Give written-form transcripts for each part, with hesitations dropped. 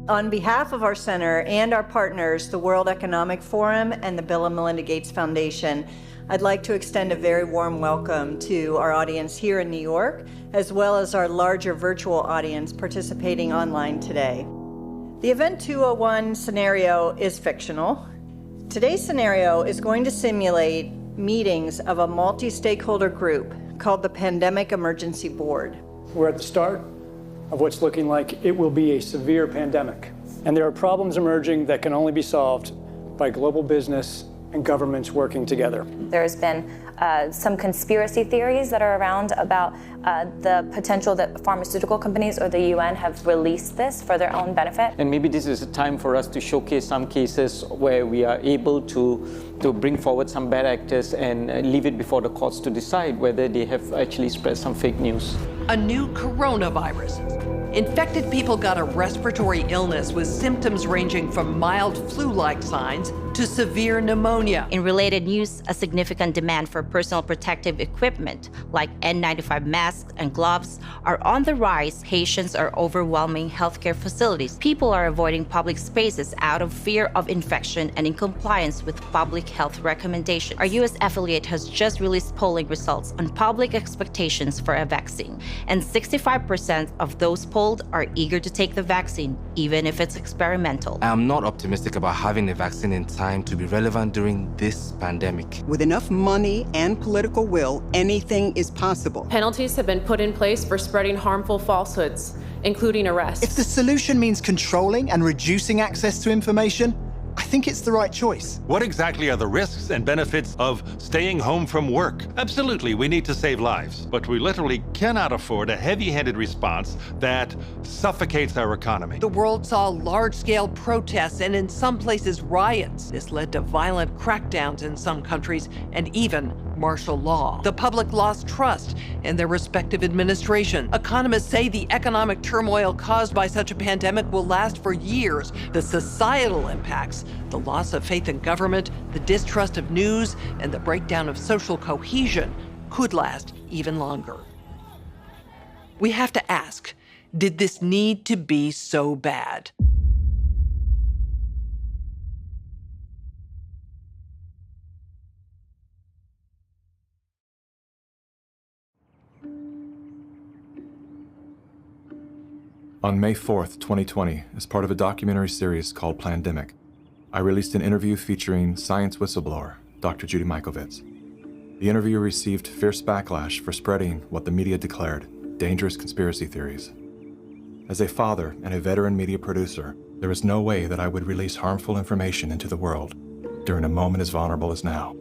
On behalf of our center and our partners, the World Economic Forum and the Bill and Melinda Gates Foundation, I'd like to extend a very warm welcome to our audience here in New York, as well as our larger virtual audience participating online today. The Event 201 scenario is fictional. Today's scenario is going to simulate meetings of a multi-stakeholder group called the Pandemic Emergency Board. We're at the start of what's looking like it will be a severe pandemic. And there are problems emerging that can only be solved by global business and governments working together. There's been some conspiracy theories that are around about the potential that pharmaceutical companies or the UN have released this for their own benefit. And maybe this is a time for us to showcase some cases where we are able to bring forward some bad actors and leave it before the courts to decide whether they have actually spread some fake news. A new coronavirus. Infected people got a respiratory illness with symptoms ranging from mild flu-like signs to severe pneumonia. In related news, a significant demand for personal protective equipment like N95 masks and gloves are on the rise. Patients are overwhelming healthcare facilities. People are avoiding public spaces out of fear of infection and in compliance with public health recommendations. Our U.S. affiliate has just released polling results on public expectations for a vaccine, and 65% of those polled are eager to take the vaccine, even if it's experimental. I am not optimistic about having the vaccine in time to be relevant during this pandemic. With enough money and political will, anything is possible. Penalties have been put in place for spreading harmful falsehoods, including arrests. If the solution means controlling and reducing access to information, I think it's the right choice. What exactly are the risks and benefits of staying home from work? Absolutely, we need to save lives, but we literally cannot afford a heavy-handed response that suffocates our economy. The world saw large-scale protests and in some places riots. This led to violent crackdowns in some countries and even martial law. The public lost trust in their respective administration. Economists say the economic turmoil caused by such a pandemic will last for years. The societal impacts, the loss of faith in government, the distrust of news, and the breakdown of social cohesion could last even longer. We have to ask, did this need to be so bad? On May 4th, 2020, as part of a documentary series called Pandemic, I released an interview featuring science whistleblower, Dr. Judy Mikovits. The interview received fierce backlash for spreading what the media declared dangerous conspiracy theories. As a father and a veteran media producer, there was no way that I would release harmful information into the world during a moment as vulnerable as now.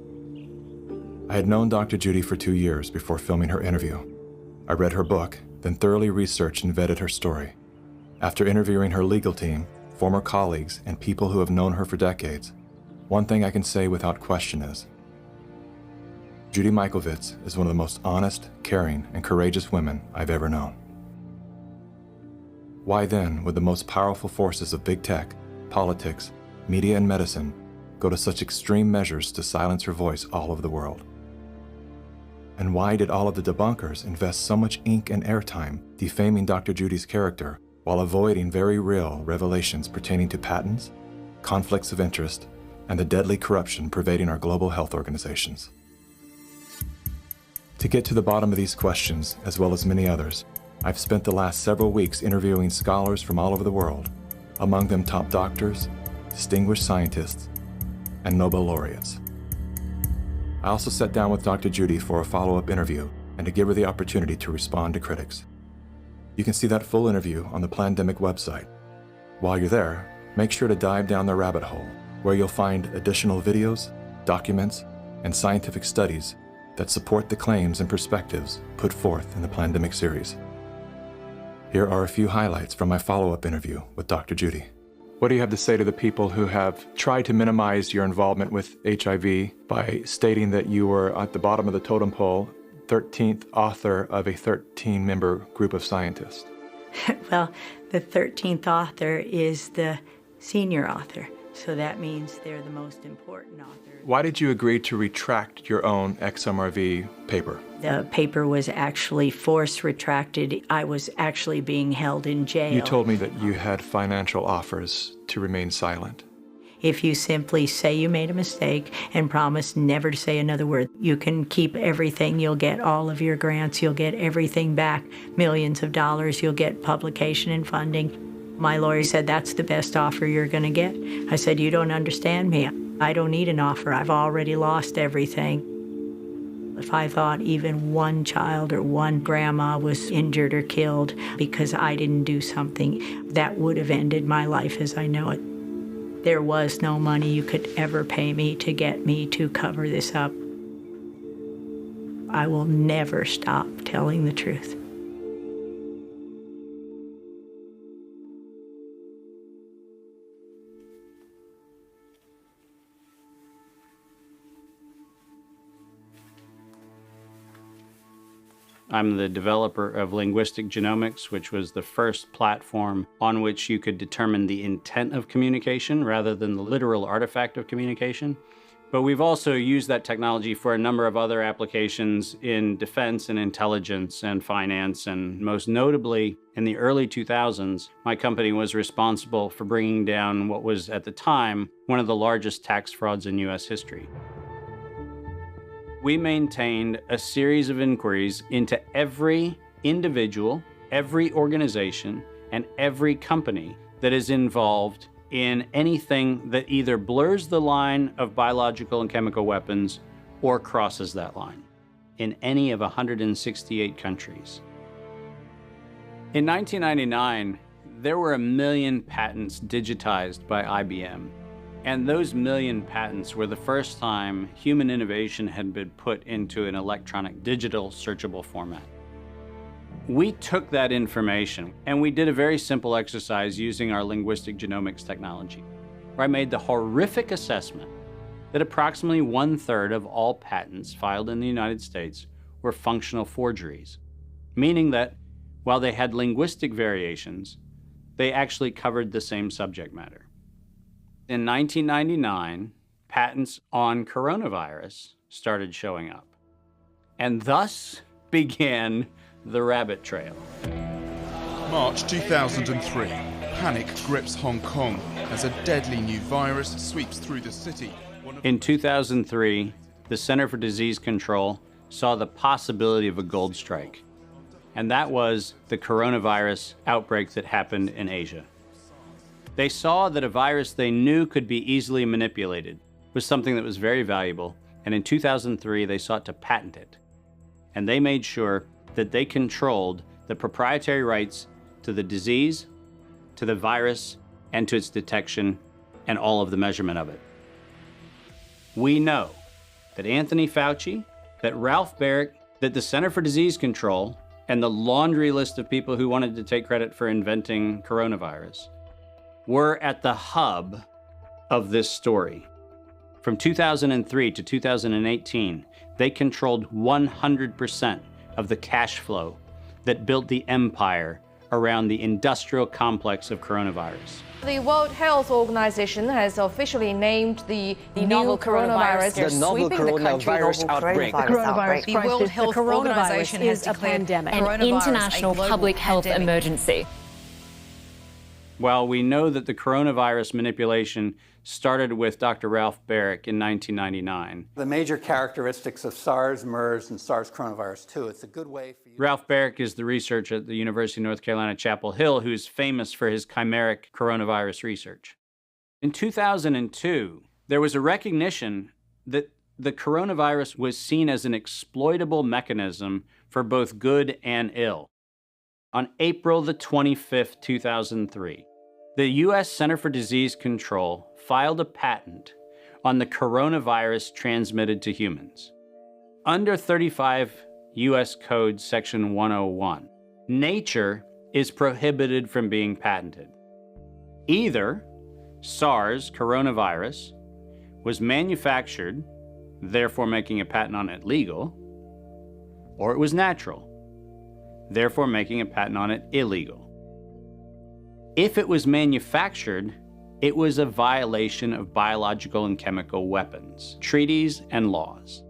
I had known Dr. Judy for 2 years before filming her interview. I read her book, then thoroughly researched and vetted her story. After interviewing her legal team, former colleagues, and people who have known her for decades, one thing I can say without question is, Judy Mikovits is one of the most honest, caring, and courageous women I've ever known. Why then would the most powerful forces of big tech, politics, media, and medicine go to such extreme measures to silence her voice all over the world? And why did all of the debunkers invest so much ink and airtime defaming Dr. Judy's character while avoiding very real revelations pertaining to patents, conflicts of interest, and the deadly corruption pervading our global health organizations? To get to the bottom of these questions, as well as many others, I've spent the last several weeks interviewing scholars from all over the world, among them top doctors, distinguished scientists, and Nobel laureates. I also sat down with Dr. Judy for a follow-up interview and to give her the opportunity to respond to critics. You can see that full interview on the Pandemic website. While you're there, make sure to dive down the rabbit hole, where you'll find additional videos, documents, and scientific studies that support the claims and perspectives put forth in the Pandemic series. Here are a few highlights from my follow-up interview with Dr. Judy. What do you have to say to the people who have tried to minimize your involvement with HIV by stating that you were at the bottom of the totem pole, 13th author of a 13-member group of scientists? Well, the 13th author is the senior author. So that means they're the most important author. Why did you agree to retract your own XMRV paper? The paper was actually force retracted. I was actually being held in jail. You told me that you had financial offers to remain silent. If you simply say you made a mistake and promise never to say another word, you can keep everything. You'll get all of your grants. You'll get everything back, millions of dollars. You'll get publication and funding. My lawyer said, that's the best offer you're going to get. I said, you don't understand me. I don't need an offer. I've already lost everything. If I thought even one child or one grandma was injured or killed because I didn't do something, that would have ended my life as I know it. There was no money you could ever pay me to get me to cover this up. I will never stop telling the truth. I'm the developer of Linguistic Genomics, which was the first platform on which you could determine the intent of communication rather than the literal artifact of communication. But we've also used that technology for a number of other applications in defense and intelligence and finance, and most notably, in the early 2000s, my company was responsible for bringing down what was, at the time, one of the largest tax frauds in US history. We maintained a series of inquiries into every individual, every organization, and every company that is involved in anything that either blurs the line of biological and chemical weapons or crosses that line in any of 168 countries. In 1999, there were 1 million patents digitized by IBM. And those 1 million patents were the first time human innovation had been put into an electronic digital searchable format. We took that information and we did a very simple exercise using our linguistic genomics technology, where I made the horrific assessment that approximately 1/3 of all patents filed in the United States were functional forgeries, meaning that while they had linguistic variations, they actually covered the same subject matter. In 1999, patents on coronavirus started showing up. And thus began the rabbit trail. March 2003, panic grips Hong Kong as a deadly new virus sweeps through the city. In 2003, the Center for Disease Control saw the possibility of a gold strike. And that was the coronavirus outbreak that happened in Asia. They saw that a virus they knew could be easily manipulated was something that was very valuable, and in 2003 they sought to patent it. And they made sure that they controlled the proprietary rights to the disease, to the virus, and to its detection, and all of the measurement of it. We know that Anthony Fauci, that Ralph Baric, that the Center for Disease Control, and the laundry list of people who wanted to take credit for inventing coronavirus were at the hub of this story. From 2003 to 2018, they controlled 100% of the cash flow that built the empire around the industrial complex of coronavirus. The World Health Organization has officially named the novel coronavirus the novel coronavirus outbreak. The World Health Organization has declared an international public health emergency. While we know that the coronavirus manipulation started with Dr. Ralph Baric in 1999. The major characteristics of SARS, MERS, and SARS coronavirus 2, it's a good way for you. Ralph Baric is the researcher at the University of North Carolina, Chapel Hill, who's famous for his chimeric coronavirus research. In 2002, there was a recognition that the coronavirus was seen as an exploitable mechanism for both good and ill. On April the 25th, 2003, the U.S. Center for Disease Control filed a patent on the coronavirus transmitted to humans. Under 35 U.S. Code Section 101, nature is prohibited from being patented. Either SARS coronavirus was manufactured, therefore making a patent on it legal, or it was natural, therefore making a patent on it illegal. If it was manufactured, It was a violation of biological and chemical weapons, treaties, and laws.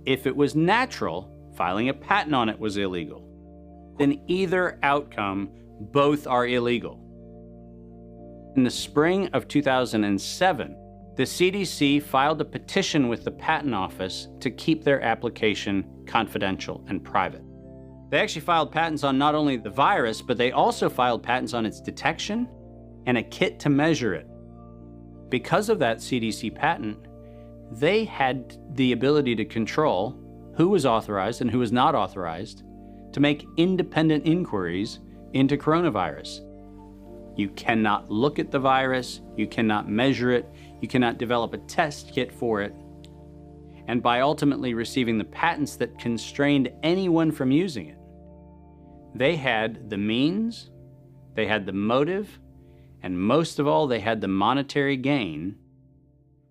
If it was natural, filing a patent on it was illegal. In either outcome, both are illegal. In the spring of 2007, the CDC filed a petition with the Patent Office to keep their application confidential and private. They actually filed patents on not only the virus, but they also filed patents on its detection and a kit to measure it. Because of that CDC patent, they had the ability to control who was authorized and who was not authorized to make independent inquiries into coronavirus. You cannot look at the virus, you cannot measure it, you cannot develop a test kit for it. And by ultimately receiving the patents that constrained anyone from using it, they had the means, they had the motive, and most of all, they had the monetary gain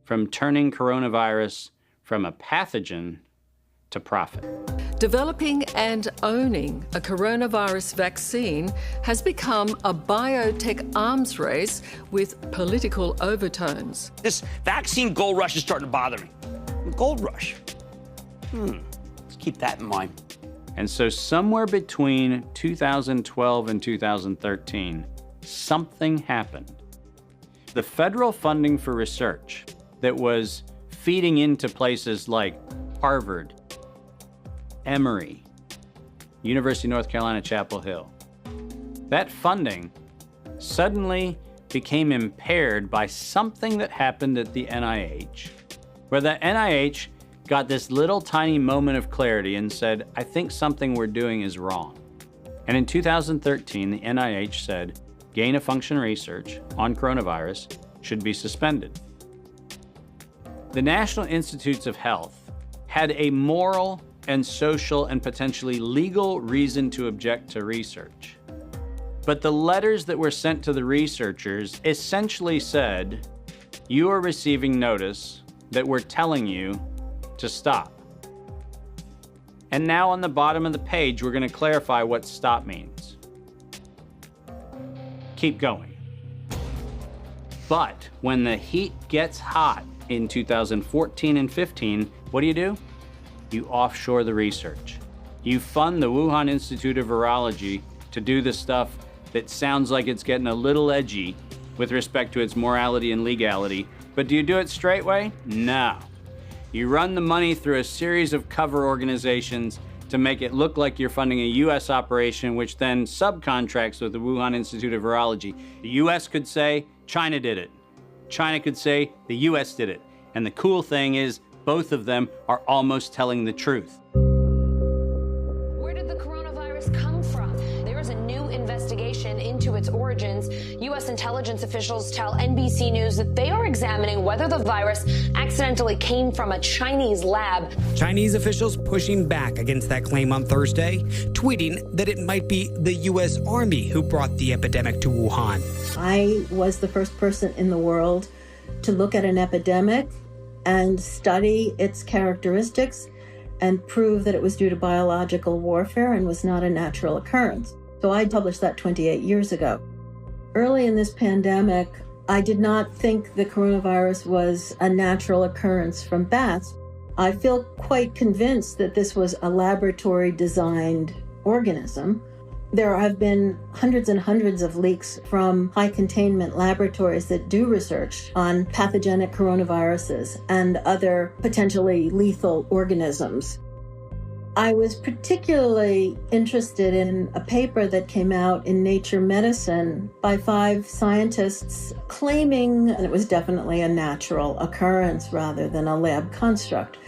from turning coronavirus from a pathogen to profit. Developing and owning a coronavirus vaccine has become a biotech arms race with political overtones. This vaccine gold rush is starting to bother me. Gold rush. Let's keep that in mind. And so somewhere between 2012 and 2013, something happened. The federal funding for research that was feeding into places like Harvard, Emory, University of North Carolina, Chapel Hill, that funding suddenly became impaired by something that happened at the NIH, where the NIH got this little tiny moment of clarity and said, I think something we're doing is wrong. And in 2013, the NIH said, gain-of-function research on coronavirus should be suspended. The National Institutes of Health had a moral and social and potentially legal reason to object to research. But the letters that were sent to the researchers essentially said, you are receiving notice that we're telling you to stop. And now on the bottom of the page, we're going to clarify what stop means. Keep going. But when the heat gets hot in 2014 and 15, what do? You offshore the research. You fund the Wuhan Institute of Virology to do the stuff that sounds like it's getting a little edgy with respect to its morality and legality, but do you do it straight way? No. You run the money through a series of cover organizations to make it look like you're funding a US operation, which then subcontracts with the Wuhan Institute of Virology. The US could say, China did it. China could say, the US did it. And the cool thing is, both of them are almost telling the truth. Where did the coronavirus come from? There is a new investigation into its origins. U.S. intelligence officials tell NBC News that they are examining whether the virus accidentally came from a Chinese lab. Chinese officials pushing back against that claim on Thursday, tweeting that it might be the U.S. Army who brought the epidemic to Wuhan. I was the first person in the world to look at an epidemic and study its characteristics and prove that it was due to biological warfare and was not a natural occurrence. So I published that 28 years ago. Early in this pandemic, I did not think the coronavirus was a natural occurrence from bats. I feel quite convinced that this was a laboratory-designed organism. There have been hundreds and hundreds of leaks from high-containment laboratories that do research on pathogenic coronaviruses and other potentially lethal organisms. I was particularly interested in a paper that came out in Nature Medicine by 5 scientists claiming, and it was definitely a natural occurrence rather than a lab construct.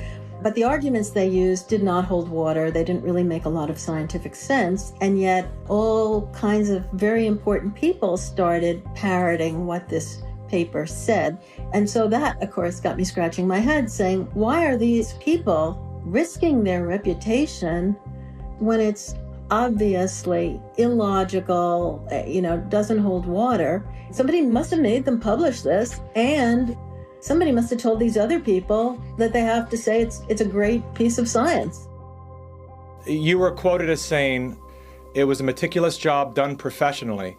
But the arguments they used did not hold water. They didn't really make a lot of scientific sense. And yet all kinds of very important people started parroting what this paper said. And so that, of course, got me scratching my head saying, why are these people risking their reputation when it's obviously illogical, doesn't hold water? Somebody must have made them publish this, and somebody must have told these other people that they have to say it's a great piece of science. You were quoted as saying, it was a meticulous job done professionally.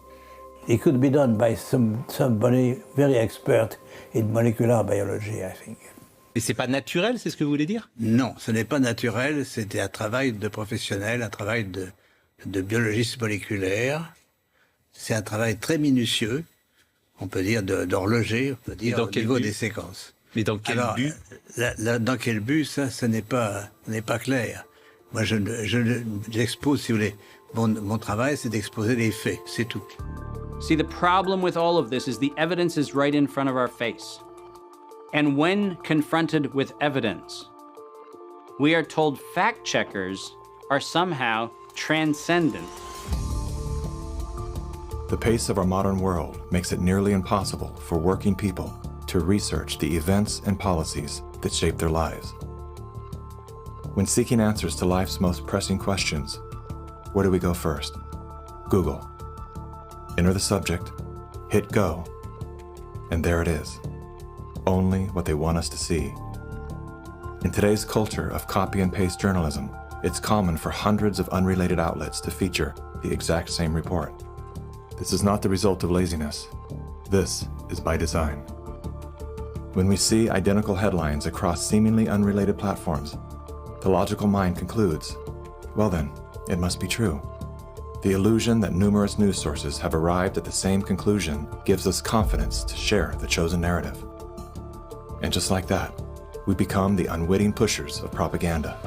It could be done by somebody very expert in molecular biology, I think. Et c'est pas naturel, c'est ce que vous voulez dire? Non, ce n'est pas naturel, c'était un travail de professionnel, un travail de biologiste moléculaire. C'est un travail très minutieux, on peut dire d'horloger, on peut dire au niveau des séquences. Mais dans quel but? Dans quel but, ça, ce n'est pas clair. Moi, j'expose, si vous voulez, mon travail, c'est d'exposer les faits, c'est tout. See, the problem with all of this is the evidence is right in front of our face. And when confronted with evidence, we are told fact checkers are somehow transcendent. The pace of our modern world makes it nearly impossible for working people to research the events and policies that shape their lives. When seeking answers to life's most pressing questions, where do we go first? Google. Enter the subject, hit go, and there it is. Only what they want us to see. In today's culture of copy and paste journalism, it's common for hundreds of unrelated outlets to feature the exact same report. This is not the result of laziness. This is by design. When we see identical headlines across seemingly unrelated platforms, the logical mind concludes, well then, it must be true. The illusion that numerous news sources have arrived at the same conclusion gives us confidence to share the chosen narrative. And just like that, we become the unwitting pushers of propaganda.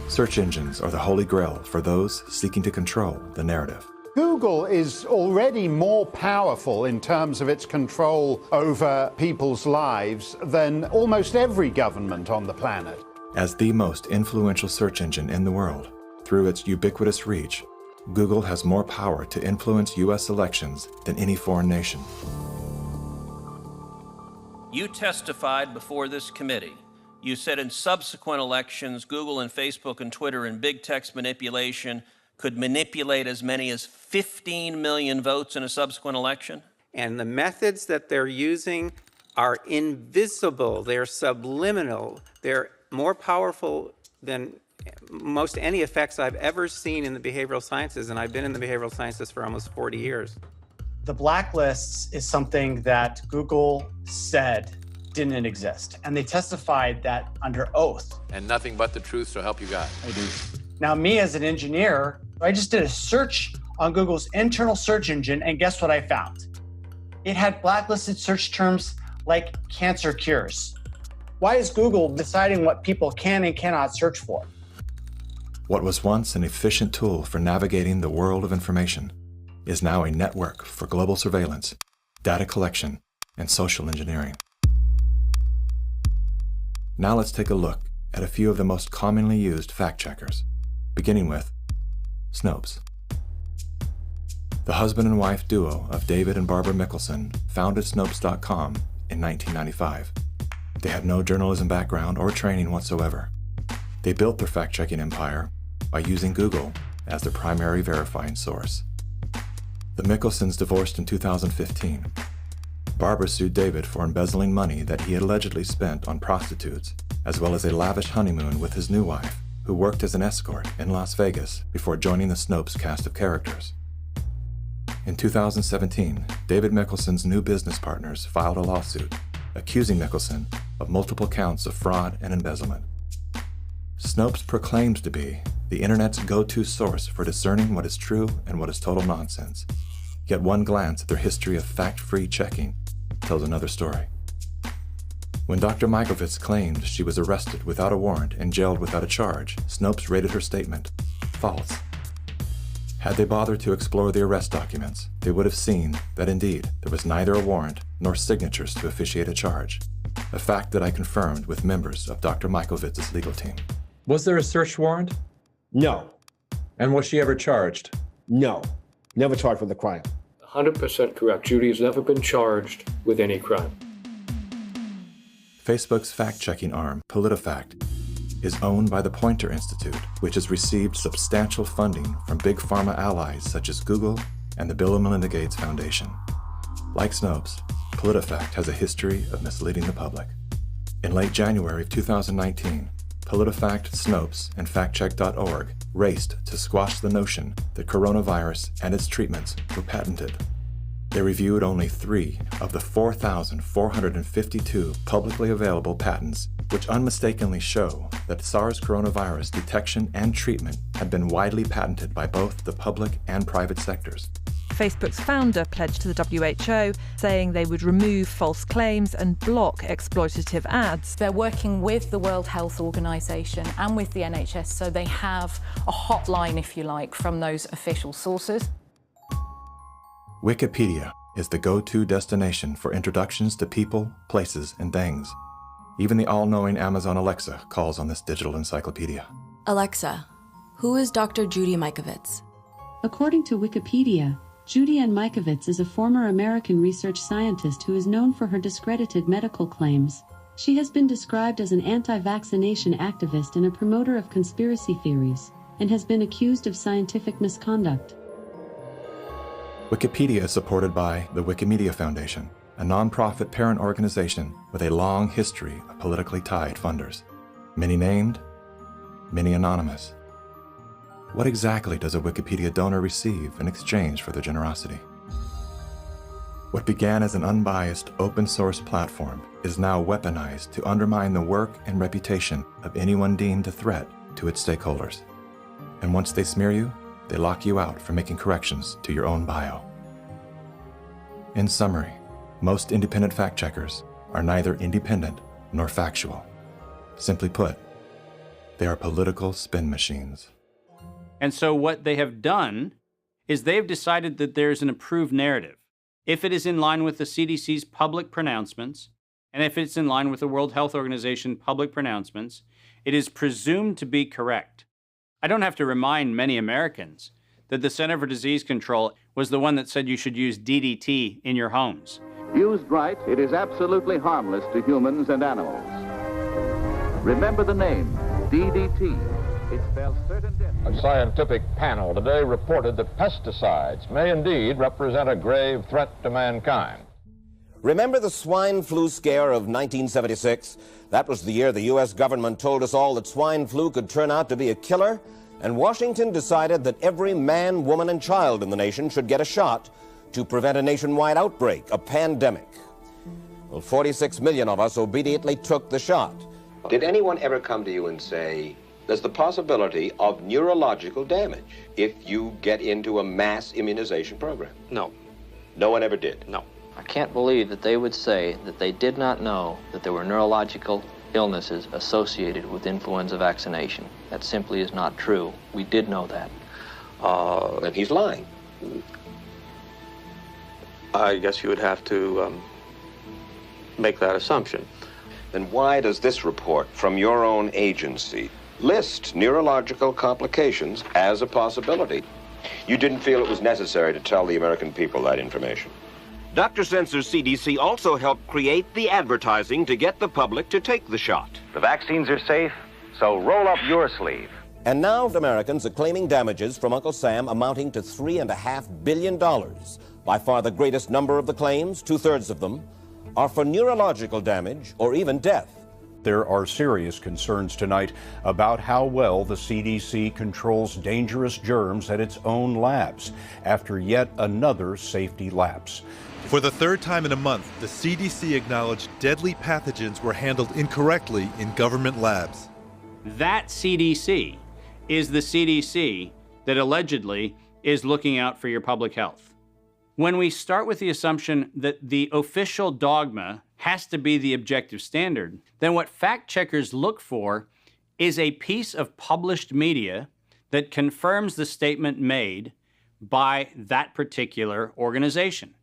Search engines are the holy grail for those seeking to control the narrative. Google is already more powerful in terms of its control over people's lives than almost every government on the planet. As the most influential search engine in the world, through its ubiquitous reach, Google has more power to influence U.S. elections than any foreign nation. You testified before this committee. You said in subsequent elections, Google and Facebook and Twitter and big text manipulation could manipulate as many as 15 million votes in a subsequent election? And the methods that they're using are invisible, they're subliminal, they're more powerful than most any effects I've ever seen in the behavioral sciences, and I've been in the behavioral sciences for almost 40 years. The blacklists is something that Google said didn't exist, and they testified that under oath. And nothing but the truth, so help you God. I do. Now, me as an engineer, I just did a search on Google's internal search engine, and guess what I found? It had blacklisted search terms like cancer cures. Why is Google deciding what people can and cannot search for? What was once an efficient tool for navigating the world of information is now a network for global surveillance, data collection, and social engineering. Now let's take a look at a few of the most commonly used fact checkers, beginning with Snopes. The husband and wife duo of David and Barbara Mickelson founded Snopes.com in 1995. They had no journalism background or training whatsoever. They built their fact-checking empire by using Google as their primary verifying source. The Mickelsons divorced in 2015. Barbara sued David for embezzling money that he had allegedly spent on prostitutes, as well as a lavish honeymoon with his new wife, who worked as an escort in Las Vegas before joining the Snopes cast of characters. In 2017, David Mickelson's new business partners filed a lawsuit accusing Mickelson of multiple counts of fraud and embezzlement. Snopes proclaims to be the internet's go-to source for discerning what is true and what is total nonsense. Yet one glance at their history of fact-free checking tells another story. When Dr. Mikovits claimed she was arrested without a warrant and jailed without a charge, Snopes rated her statement false. Had they bothered to explore the arrest documents, they would have seen that indeed there was neither a warrant nor signatures to officiate a charge, a fact that I confirmed with members of Dr. Mikovits' legal team. Was there a search warrant? No. And was she ever charged? No. Never charged with a crime. 100% correct. Judy has never been charged with any crime. Facebook's fact-checking arm, PolitiFact, is owned by the Poynter Institute, which has received substantial funding from big pharma allies such as Google and the Bill and Melinda Gates Foundation. Like Snopes, PolitiFact has a history of misleading the public. In late January of 2019, PolitiFact, Snopes, and FactCheck.org raced to squash the notion that coronavirus and its treatments were patented. They reviewed only 3 of the 4,452 publicly available patents, which unmistakably show that SARS coronavirus detection and treatment had been widely patented by both the public and private sectors. Facebook's founder pledged to the WHO, saying they would remove false claims and block exploitative ads. They're working with the World Health Organization and with the NHS, so they have a hotline, if you like, from those official sources. Wikipedia is the go-to destination for introductions to people, places, and things. Even the all-knowing Amazon Alexa calls on this digital encyclopedia. Alexa, who is Dr. Judy Mikovits? According to Wikipedia, Judy Ann Mikovits is a former American research scientist who is known for her discredited medical claims. She has been described as an anti-vaccination activist and a promoter of conspiracy theories, and has been accused of scientific misconduct. Wikipedia is supported by the Wikimedia Foundation, a non-profit parent organization with a long history of politically tied funders. Many named, many anonymous. What exactly does a Wikipedia donor receive in exchange for their generosity? What began as an unbiased open-source platform is now weaponized to undermine the work and reputation of anyone deemed a threat to its stakeholders. And once they smear you, they lock you out from making corrections to your own bio. In summary, most independent fact-checkers are neither independent nor factual. Simply put, they are political spin machines. And so what they have done is they've decided that there's an approved narrative. If it is in line with the CDC's public pronouncements, and if it's in line with the World Health Organization public pronouncements, it is presumed to be correct. I don't have to remind many Americans that the Center for Disease Control was the one that said you should use DDT in your homes. Used right, it is absolutely harmless to humans and animals. Remember the name, DDT. It spells certain death. A scientific panel today reported that pesticides may indeed represent a grave threat to mankind. Remember the swine flu scare of 1976? That was the year the U.S. government told us all that swine flu could turn out to be a killer, and Washington decided that every man, woman, and child in the nation should get a shot to prevent a nationwide outbreak, a pandemic. Well, 46 million of us obediently took the shot. Did anyone ever come to you and say, there's the possibility of neurological damage if you get into a mass immunization program? No. No one ever did? No. I can't believe that they would say that they did not know that there were neurological illnesses associated with influenza vaccination. That simply is not true. We did know that. Then he's lying. I guess you would have to make that assumption. Then why does this report from your own agency list neurological complications as a possibility? You didn't feel it was necessary to tell the American people that information. Dr. Sensor's CDC also helped create the advertising to get the public to take the shot. The vaccines are safe, so roll up your sleeve. And now Americans are claiming damages from Uncle Sam amounting to $3.5 billion. By far the greatest number of the claims, 2/3 of them, are for neurological damage or even death. There are serious concerns tonight about how well the CDC controls dangerous germs at its own labs after yet another safety lapse. For the third time in a month, the CDC acknowledged deadly pathogens were handled incorrectly in government labs. That CDC is the CDC that allegedly is looking out for your public health. When we start with the assumption that the official dogma has to be the objective standard, then what fact checkers look for is a piece of published media that confirms the statement made by that particular organization.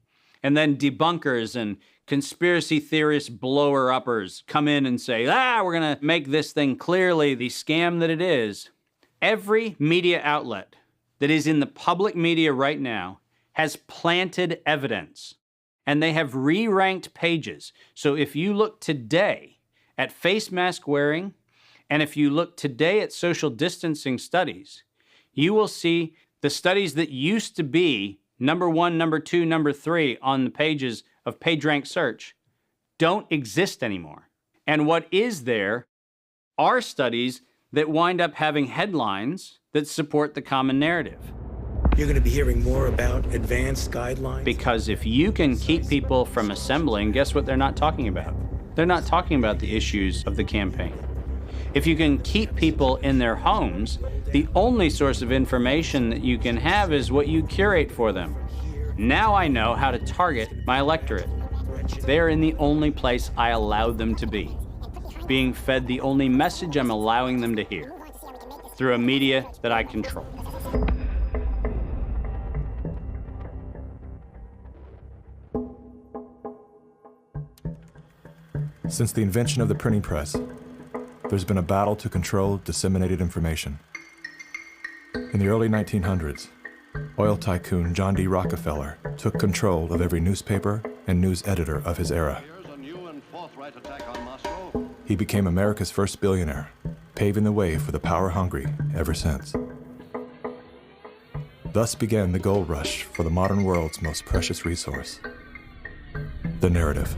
And then debunkers and conspiracy theorist blower-uppers come in and say, we're gonna make this thing clearly the scam that it is. Every media outlet that is in the public media right now has planted evidence, and they have re-ranked pages. So if you look today at face mask wearing, and if you look today at social distancing studies, you will see the studies that used to be number 1, number 2, number 3 on the pages of PageRank search don't exist anymore. And what is there are studies that wind up having headlines that support the common narrative. You're going to be hearing more about advanced guidelines. Because if you can keep people from assembling, guess what they're not talking about? They're not talking about the issues of the campaign. If you can keep people in their homes, the only source of information that you can have is what you curate for them. Now I know how to target my electorate. They're in the only place I allow them to be, being fed the only message I'm allowing them to hear, through a media that I control. Since the invention of the printing press, there's been a battle to control disseminated information. In the early 1900s, oil tycoon John D. Rockefeller took control of every newspaper and news editor of his era. He became America's first billionaire, paving the way for the power-hungry ever since. Thus began the gold rush for the modern world's most precious resource, the narrative.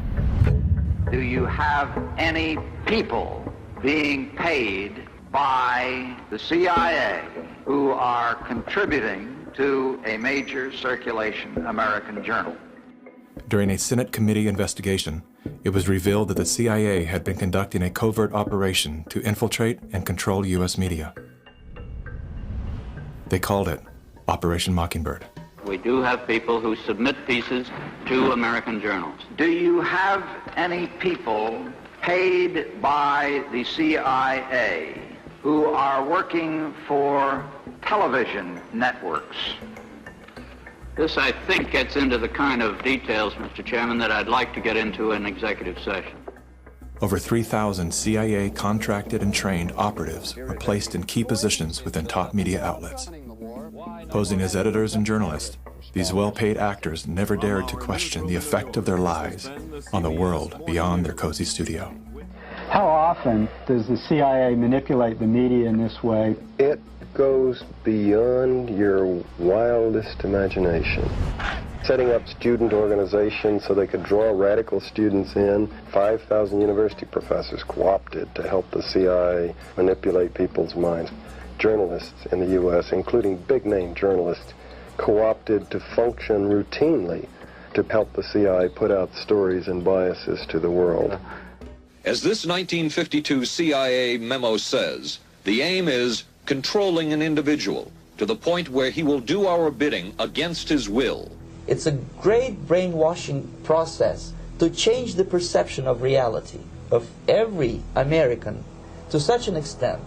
Do you have any people being paid by the CIA who are contributing to a major circulation American journal? During a Senate committee investigation, it was revealed that the CIA had been conducting a covert operation to infiltrate and control U.S. media. They called it Operation Mockingbird. We do have people who submit pieces to American journals. Do you have any people paid by the CIA who are working for television networks? This, I think, gets into the kind of details, Mr. Chairman, that I'd like to get into in executive session. Over 3,000 CIA contracted and trained operatives were placed in key positions within top media outlets. Posing as editors and journalists, these well-paid actors never dared to question the effect of their lives on the world beyond their cozy studio. How often does the CIA manipulate the media in this way? It goes beyond your wildest imagination. Setting up student organizations so they could draw radical students in. 5,000 university professors co-opted to help the CIA manipulate people's minds. Journalists in the U.S., including big-name journalists, co-opted to function routinely to help the CIA put out stories and biases to the world. As this 1952 CIA memo says, the aim is controlling an individual to the point where he will do our bidding against his will. It's a great brainwashing process to change the perception of reality of every American to such an extent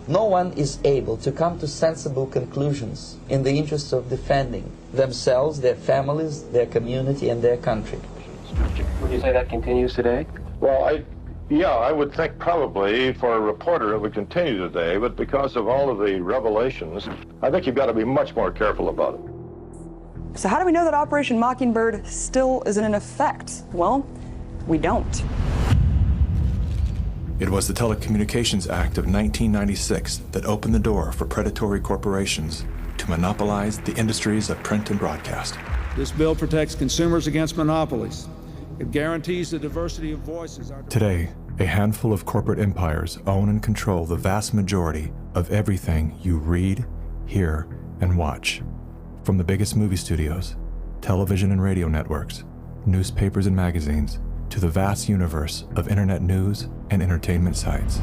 no one is able to come to sensible conclusions in the interest of defending themselves, their families, their community, and their country. Would you say that continues today? Well, I would think probably for a reporter it would continue today, but because of all of the revelations, I think you've got to be much more careful about it. So how do we know that Operation Mockingbird still isn't in effect? Well, we don't. It was the Telecommunications Act of 1996 that opened the door for predatory corporations to monopolize the industries of print and broadcast. This bill protects consumers against monopolies. It guarantees the diversity of voices. Today, a handful of corporate empires own and control the vast majority of everything you read, hear, and watch. From the biggest movie studios, television and radio networks, newspapers and magazines, to the vast universe of internet news and entertainment sites.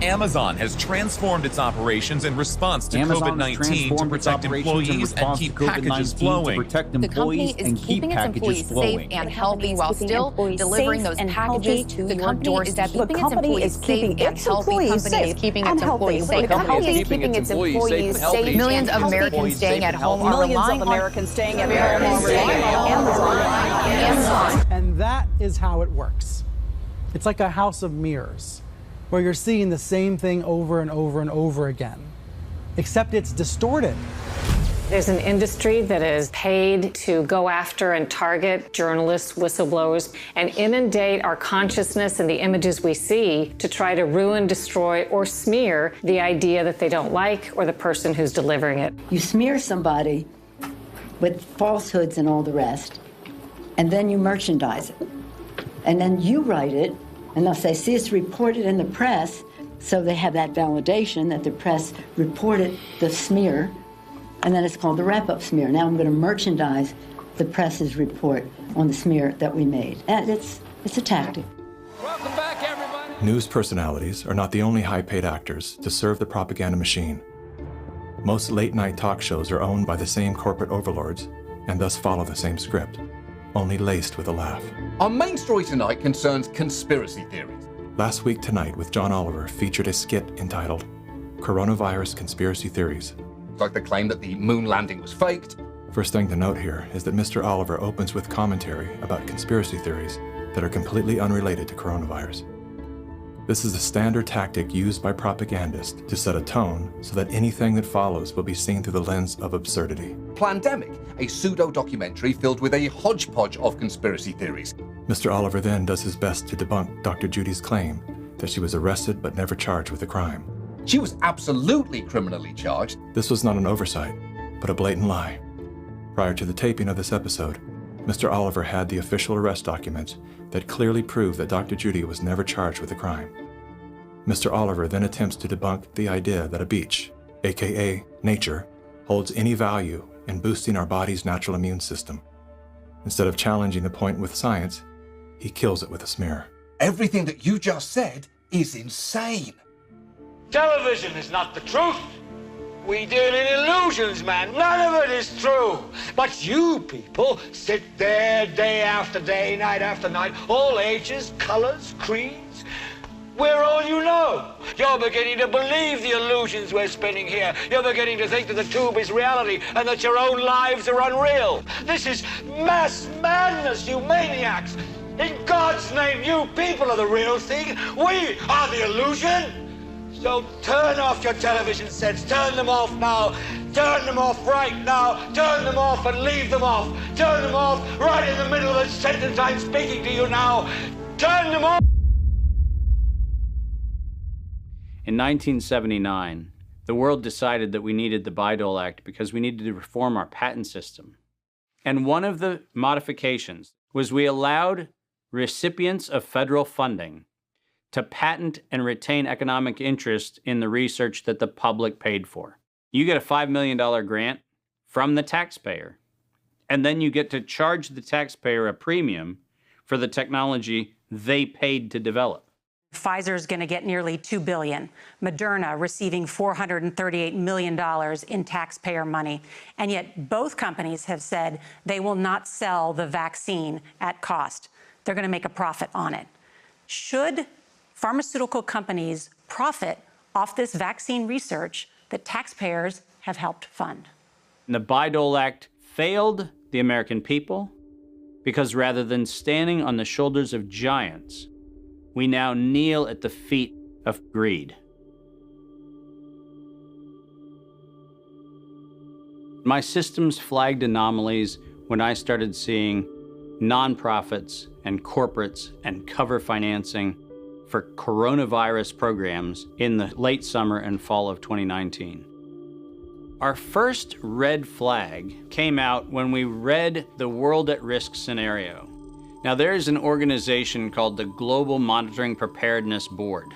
Amazon has transformed its operations in response to COVID-19 to protect employees and keep packages flowing. The company is keeping its employees safe and healthy while still delivering those packages to your doorstep. The company is keeping its employees safe and healthy. The company is keeping its employees safe. Millions of Americans staying at home are relying on Amazon. And that is how it works. It's like a house of mirrors, where you're seeing the same thing over and over and over again, except it's distorted. There's an industry that is paid to go after and target journalists, whistleblowers, and inundate our consciousness and the images we see to try to ruin, destroy, or smear the idea that they don't like or the person who's delivering it. You smear somebody with falsehoods and all the rest, and then you merchandise it. And then you write it, and they'll say, see, it's reported in the press, So they have that validation that the press reported the smear, and then it's called the wrap-up smear. Now I'm going to merchandise the press's report on the smear that we made. And it's a tactic. Welcome back, everybody. News personalities are not the only high-paid actors to serve the propaganda machine. Most late-night talk shows are owned by the same corporate overlords and thus follow the same script, only laced with a laugh. Our main story tonight concerns conspiracy theories. Last Week Tonight with John Oliver featured a skit entitled Coronavirus Conspiracy Theories. Like the claim that the moon landing was faked. First thing to note here is that Mr. Oliver opens with commentary about conspiracy theories that are completely unrelated to coronavirus. This is the standard tactic used by propagandists to set a tone so that anything that follows will be seen through the lens of absurdity. Plandemic, a pseudo-documentary filled with a hodgepodge of conspiracy theories. Mr. Oliver then does his best to debunk Dr. Judy's claim that she was arrested but never charged with a crime. She was absolutely criminally charged. This was not an oversight, but a blatant lie. Prior to the taping of this episode, Mr. Oliver had the official arrest documents that clearly prove that Dr. Judy was never charged with a crime. Mr. Oliver then attempts to debunk the idea that a beach, aka nature, holds any value in boosting our body's natural immune system. Instead of challenging the point with science, he kills it with a smear. Everything that you just said is insane. Television is not the truth. We deal in illusions, man. None of it is true. But you people sit there day after day, night after night, all ages, colors, creeds. We're all you know. You're beginning to believe the illusions we're spinning here. You're beginning to think that the tube is reality and that your own lives are unreal. This is mass madness, you maniacs. In God's name, you people are the real thing. We are the illusion. So turn off your television sets. Turn them off now. Turn them off right now. Turn them off and leave them off. Turn them off right in the middle of the sentence I'm speaking to you now. Turn them off. In 1979, the world decided that we needed the Bayh-Dole Act because we needed to reform our patent system. And one of the modifications was we allowed recipients of federal funding to patent and retain economic interest in the research that the public paid for. You get a $5 million grant from the taxpayer, and then you get to charge the taxpayer a premium for the technology they paid to develop. Pfizer's going to get nearly $2 billion. Moderna receiving $438 million in taxpayer money. And yet both companies have said they will not sell the vaccine at cost. They're going to make a profit on it. Should pharmaceutical companies profit off this vaccine research that taxpayers have helped fund? The Bayh-Dole Act failed the American people because rather than standing on the shoulders of giants, we now kneel at the feet of greed. My systems flagged anomalies when I started seeing nonprofits and corporates and cover financing for coronavirus programs in the late summer and fall of 2019. Our first red flag came out when we read the World at Risk scenario. Now, there's an organization called the Global Monitoring Preparedness Board.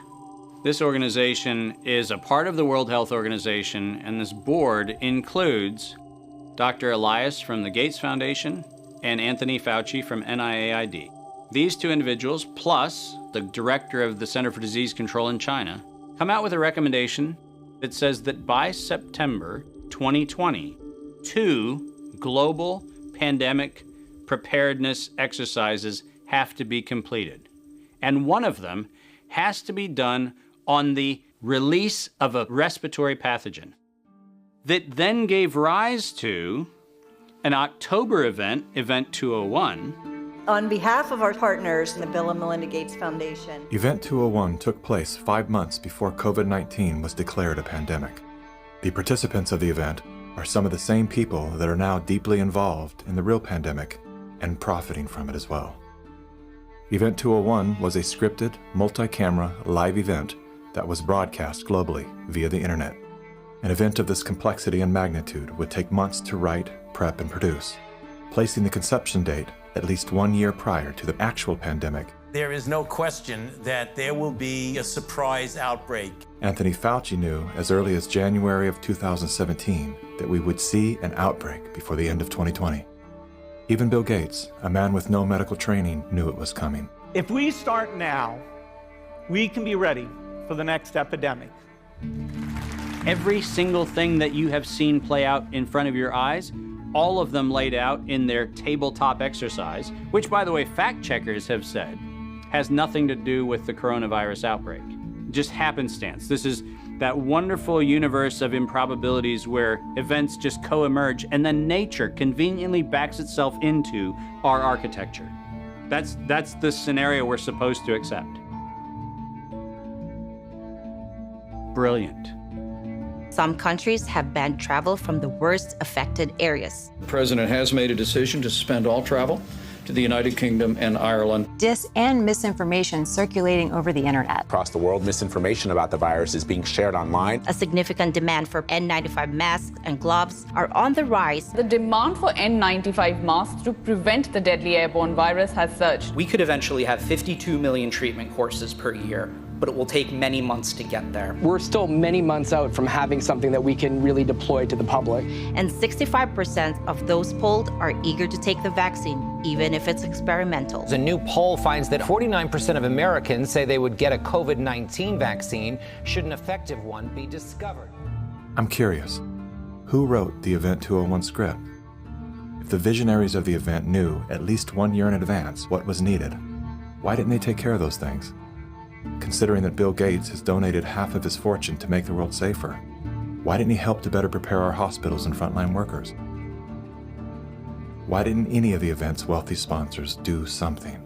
This organization is a part of the World Health Organization, and this board includes Dr. Elias from the Gates Foundation and Anthony Fauci from NIAID. These two individuals, plus the director of the Center for Disease Control in China, come out with a recommendation that says that by September 2020, 2 global pandemic preparedness exercises have to be completed. And one of them has to be done on the release of a respiratory pathogen. That then gave rise to an October event, Event 201. On behalf of our partners in the Bill and Melinda Gates Foundation. Event 201 took place 5 months before COVID-19 was declared a pandemic. The participants of the event are some of the same people that are now deeply involved in the real pandemic and profiting from it as well. Event 201 was a scripted, multi-camera, live event that was broadcast globally via the internet. An event of this complexity and magnitude would take months to write, prep, and produce, placing the conception date at least 1 year prior to the actual pandemic There is no question that there will be a surprise outbreak. Anthony Fauci knew as early as January of 2017 that we would see an outbreak before the end of 2020. Even Bill Gates, a man with no medical training, knew it was coming. If we start now, we can be ready for the next epidemic. Every single thing that you have seen play out in front of your eyes, all of them laid out in their tabletop exercise, which, by the way, fact checkers have said, has nothing to do with the coronavirus outbreak. Just happenstance. This is that wonderful universe of improbabilities where events just co-emerge and then nature conveniently backs itself into our architecture. That's the scenario we're supposed to accept. Brilliant. Some countries have banned travel from the worst affected areas. The president has made a decision to suspend all travel to the United Kingdom and Ireland. Dis and misinformation circulating over the internet. Across the world, misinformation about the virus is being shared online. A significant demand for N95 masks and gloves are on the rise. The demand for N95 masks to prevent the deadly airborne virus has surged. We could eventually have 52 million treatment courses per year, but it will take many months to get there. We're still many months out from having something that we can really deploy to the public. And 65% of those polled are eager to take the vaccine, even if it's experimental. A new poll finds that 49% of Americans say they would get a COVID-19 vaccine should an effective one be discovered. I'm curious, who wrote the Event 201 script? If the visionaries of the event knew at least 1 year in advance what was needed, why didn't they take care of those things? Considering that Bill Gates has donated half of his fortune to make the world safer, why didn't he help to better prepare our hospitals and frontline workers? Why didn't any of the event's wealthy sponsors do something?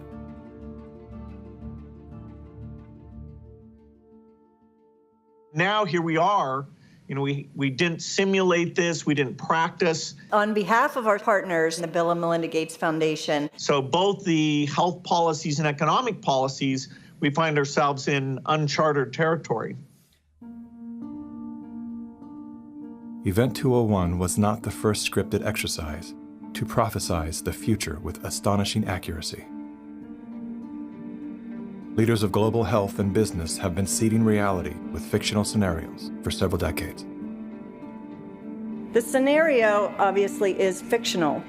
Now here we are. You know, we didn't simulate this, we didn't practice. On behalf of our partners in the Bill and Melinda Gates Foundation. So both the health policies and economic policies, we find ourselves in uncharted territory. Event 201 was not the first scripted exercise to prophesize the future with astonishing accuracy. Leaders of global health and business have been seeding reality with fictional scenarios for several decades. The scenario, obviously, is fictional.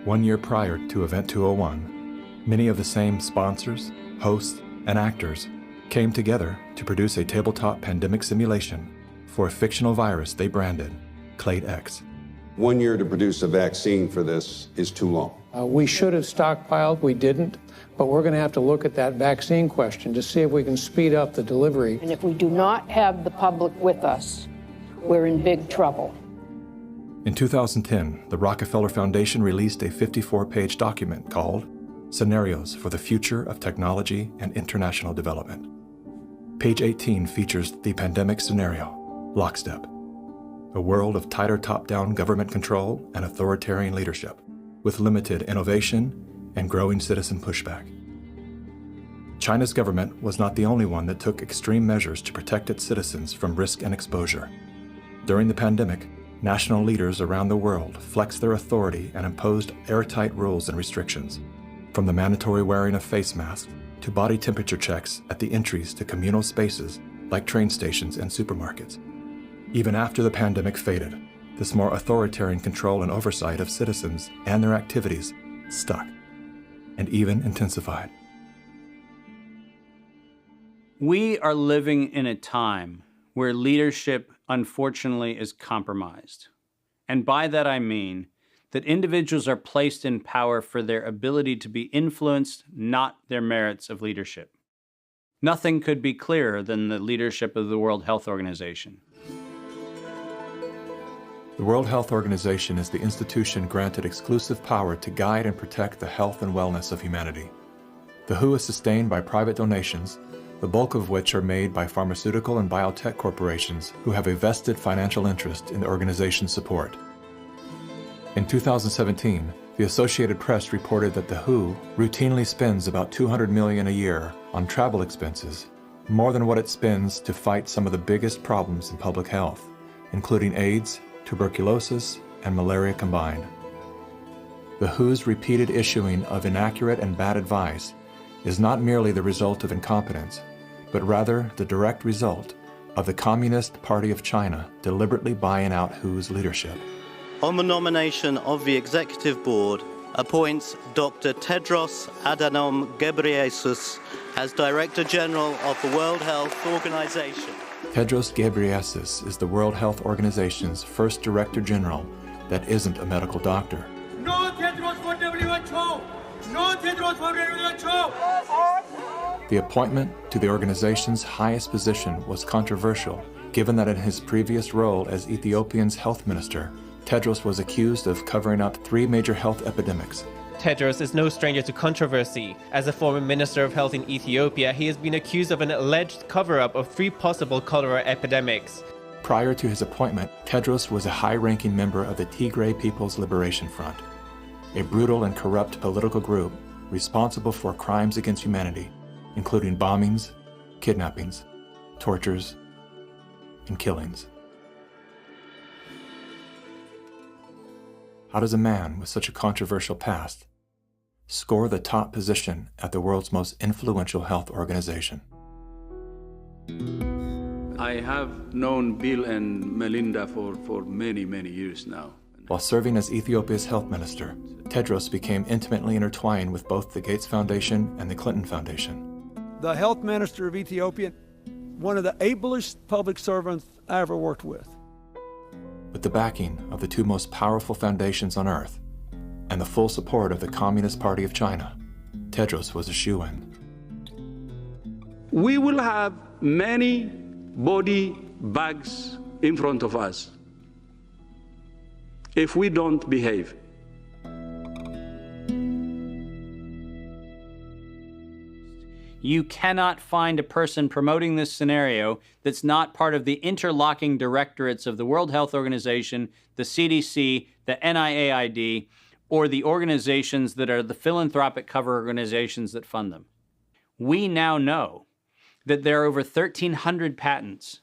1 year prior to Event 201, many of the same sponsors, hosts, and actors came together to produce a tabletop pandemic simulation for a fictional virus they branded Clade X. 1 year to produce a vaccine for this is too long. We should have stockpiled, we didn't, but we're going to have to look at that vaccine question to see if we can speed up the delivery. And if we do not have the public with us, we're in big trouble. In 2010, the Rockefeller Foundation released a 54-page document called Scenarios for the Future of Technology and International Development. Page 18 features the pandemic scenario, Lockstep, a world of tighter top-down government control and authoritarian leadership, with limited innovation and growing citizen pushback. China's government was not the only one that took extreme measures to protect its citizens from risk and exposure. During the pandemic, national leaders around the world flexed their authority and imposed airtight rules and restrictions, from the mandatory wearing of face masks to body temperature checks at the entries to communal spaces like train stations and supermarkets. Even after the pandemic faded, this more authoritarian control and oversight of citizens and their activities stuck, and even intensified. We are living in a time where leadership, unfortunately, is compromised. And by that I mean that individuals are placed in power for their ability to be influenced, not their merits of leadership. Nothing could be clearer than the leadership of the World Health Organization. The World Health Organization is the institution granted exclusive power to guide and protect the health and wellness of humanity. The WHO is sustained by private donations, the bulk of which are made by pharmaceutical and biotech corporations who have a vested financial interest in the organization's support. In 2017, the Associated Press reported that the WHO routinely spends about $200 million a year on travel expenses, more than what it spends to fight some of the biggest problems in public health, including AIDS, tuberculosis, and malaria combined. The WHO's repeated issuing of inaccurate and bad advice is not merely the result of incompetence, but rather the direct result of the Communist Party of China deliberately buying out WHO's leadership. On the nomination of the Executive Board, appoints Dr. Tedros Adhanom Ghebreyesus as Director General of the World Health Organization. Tedros Ghebreyesus is the World Health Organization's first Director General that isn't a medical doctor. No Tedros for WHO! No Tedros for WHO! The appointment to the organization's highest position was controversial, given that in his previous role as Ethiopia's health minister, Tedros was accused of covering up 3 major health epidemics. Tedros is no stranger to controversy. As a former Minister of Health in Ethiopia, he has been accused of an alleged cover-up of 3 possible cholera epidemics. Prior to his appointment, Tedros was a high-ranking member of the Tigray People's Liberation Front, a brutal and corrupt political group responsible for crimes against humanity, including bombings, kidnappings, tortures, and killings. How does a man with such a controversial past score the top position at the world's most influential health organization? I have known Bill and Melinda for many, many years now. While serving as Ethiopia's health minister, Tedros became intimately intertwined with both the Gates Foundation and the Clinton Foundation. The health minister of Ethiopia, one of the ablest public servants I ever worked with. With the backing of the 2 most powerful foundations on earth and the full support of the Communist Party of China, Tedros was a shoo-in. We will have many body bags in front of us if we don't behave. You cannot find a person promoting this scenario that's not part of the interlocking directorates of the World Health Organization, the CDC, the NIAID, or the organizations that are the philanthropic cover organizations that fund them. We now know that there are over 1,300 patents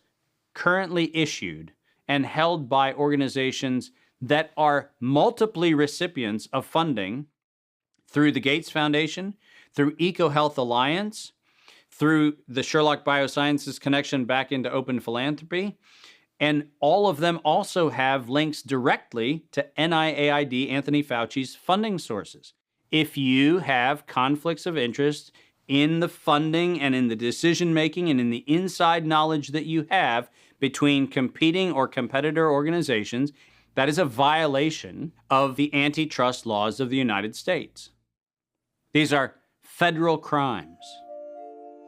currently issued and held by organizations that are multiply recipients of funding through the Gates Foundation, through EcoHealth Alliance, through the Sherlock Biosciences connection back into open philanthropy, and all of them also have links directly to NIAID, Anthony Fauci's funding sources. If you have conflicts of interest in the funding and in the decision-making and in the inside knowledge that you have between competing or competitor organizations, that is a violation of the antitrust laws of the United States. These are federal crimes.